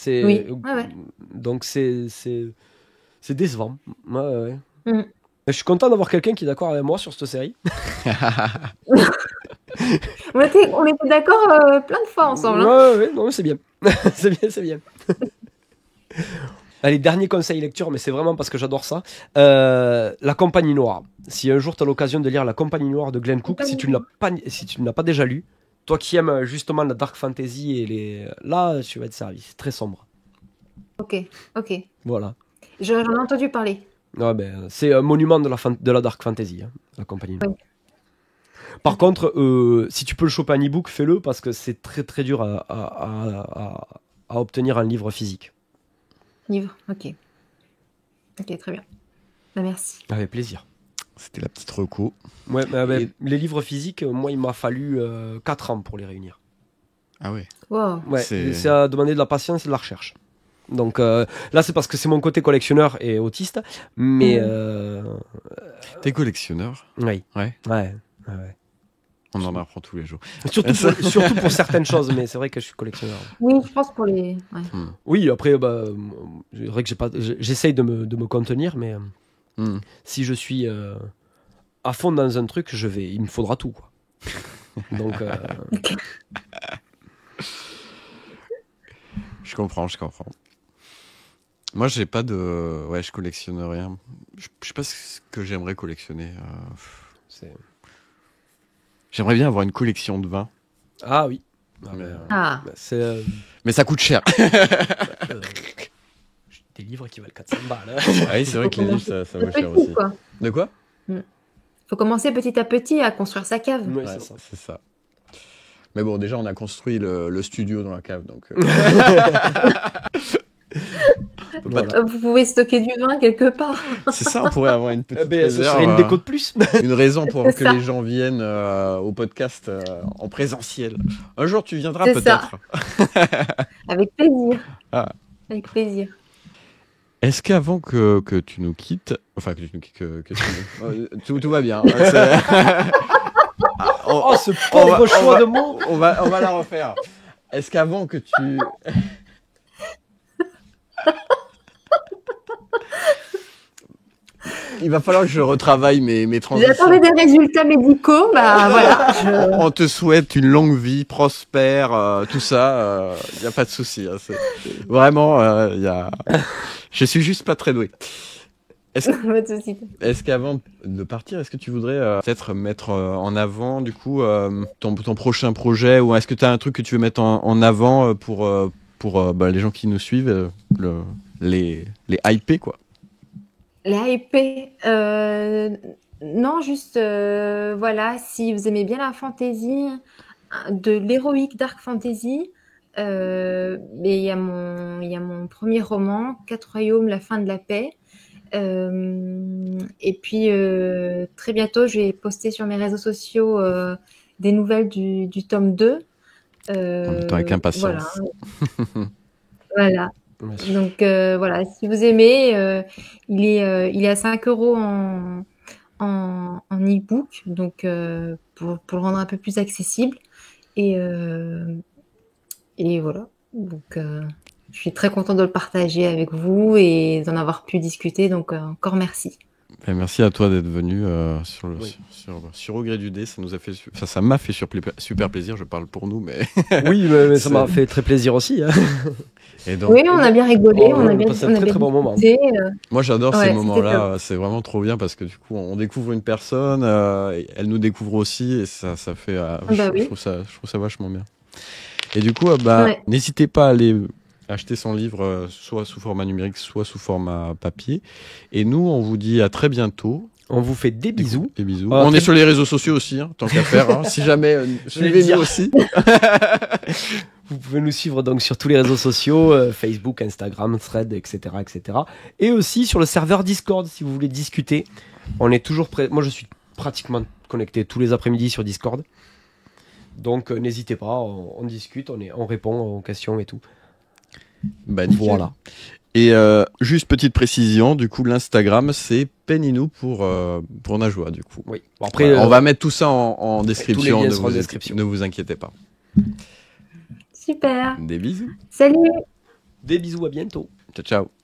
C: Oui, ouais.
B: Donc, c'est décevant. Ouais, ouais.
C: Mm.
B: Je suis content d'avoir quelqu'un qui est d'accord avec moi sur cette série.
C: On était d'accord plein de fois ensemble.
B: Ouais, ouais, non, c'est bien. C'est bien, c'est bien. Allez, dernier conseil lecture, mais c'est vraiment parce que j'adore ça. La Compagnie Noire. Si un jour tu as l'occasion de lire La Compagnie Noire de Glenn Cook, si tu ne l'as pas déjà lu, toi qui aimes justement la dark fantasy là, tu vas être servi. C'est très sombre.
C: Ok.
B: Voilà.
C: J'en ai entendu parler.
B: Ouais, c'est un monument de la dark fantasy, hein, La Compagnie Noire.
C: Oui.
B: Par contre, si tu peux le choper en e-book, fais-le parce que c'est très très dur à obtenir un livre physique.
C: Livre, ok. Ok, très bien. Bah, merci.
B: Avec plaisir.
A: C'était la petite reco.
B: Ouais, les livres physiques, moi, il m'a fallu 4 ans pour les réunir.
A: Ah ouais.
C: Wow.
B: Ouais, c'est à demander de la patience et de la recherche. Donc là, c'est parce que c'est mon côté collectionneur et autiste, mais...
A: T'es collectionneur?
B: Oui.
A: Ouais. On en apprend tous les jours.
B: Surtout pour certaines choses, mais c'est vrai que je suis collectionneur.
C: Oui, je pense pour les... Ouais.
B: Oui, après, c'est vrai que j'essaye de me contenir, mais si je suis à fond dans un truc, il me faudra tout, quoi. Donc...
A: Je comprends. Moi, j'ai pas de... Ouais, je collectionne rien. Je sais pas ce que j'aimerais collectionner. J'aimerais bien avoir une collection de vins.
B: Ah oui.
A: Mais ça coûte cher.
B: Des livres qui valent 400 balles.
A: Ah oui, c'est vrai que les livres, ça vaut cher aussi.
C: Quoi.
A: De quoi?
C: Faut commencer petit à petit à construire sa cave.
B: Ouais,
A: c'est ça. Mais bon, déjà, on a construit le studio dans la cave, donc...
C: Voilà. Vous pouvez stocker du vin quelque part.
A: C'est ça, on pourrait avoir une petite
B: réserve. Ce serait une déco de plus.
A: Une raison pour que les gens viennent au podcast en présentiel. Un jour, tu viendras peut-être.
C: Avec plaisir. Avec plaisir.
A: Est-ce qu'avant que tu nous quittes... Enfin, tout va bien.
B: Ce pauvre choix de mots.
A: On va la refaire. Est-ce qu'avant que tu... Il va falloir que je retravaille mes transitions.
C: J'attendais des résultats médicaux, voilà.
A: On te souhaite une longue vie, prospère, tout ça. Il n'y a pas de souci. Hein, vraiment, je suis juste pas très doué. Est-ce qu'avant de partir, est-ce que tu voudrais peut-être mettre en avant du coup ton prochain projet, ou est-ce que tu as un truc que tu veux mettre en avant pour les gens qui nous suivent, les hyper quoi?
C: Les hyper, non, juste voilà, si vous aimez bien la fantasy, de l'héroïque dark fantasy, mais il y a mon premier roman, 4 royaumes, la fin de la paix. Et puis très bientôt, je vais poster sur mes réseaux sociaux des nouvelles du tome 2.
A: Avec impatience.
C: Voilà. Donc voilà, si vous aimez, il est à 5 € en e-book, donc pour le rendre un peu plus accessible. Et voilà. Donc je suis très contente de le partager avec vous et d'en avoir pu discuter, donc encore merci.
A: Merci à toi d'être venu sur Au gré du dé. Ça m'a fait super plaisir. Je parle pour nous, mais
B: oui, mais ça m'a fait très plaisir aussi. Hein.
C: Et donc, oui, on a bien rigolé, on a
B: passé un très bon moment.
A: Moi, j'adore ces moments-là. C'est vraiment trop bien parce que du coup, on découvre une personne, elle nous découvre aussi, et ça fait. Je trouve ça vachement bien. Et du coup, n'hésitez pas à aller acheter son livre soit sous format numérique, soit sous format papier. Et nous, on vous dit à très bientôt.
B: On vous fait des bisous.
A: Des bisous. On est sur les réseaux sociaux aussi, tant qu'à faire. Si jamais, suivez-nous aussi.
B: Vous pouvez nous suivre donc sur tous les réseaux sociaux, Facebook, Instagram, Thread, etc., etc. Et aussi sur le serveur Discord si vous voulez discuter. On est toujours prêt. Moi, je suis pratiquement connecté tous les après-midi sur Discord. Donc, n'hésitez pas, on discute, on répond aux questions et tout.
A: Bah, nickel.
B: Voilà.
A: Et juste petite précision, du coup, l'Instagram, c'est Peninou pour Najwa, du coup.
B: Oui. Bon, après,
A: on va mettre tout ça en description,
B: tous les liens seront en description.
A: Ne vous inquiétez pas.
C: Super.
A: Des bisous.
C: Salut.
B: Des bisous, à bientôt.
A: Ciao, ciao.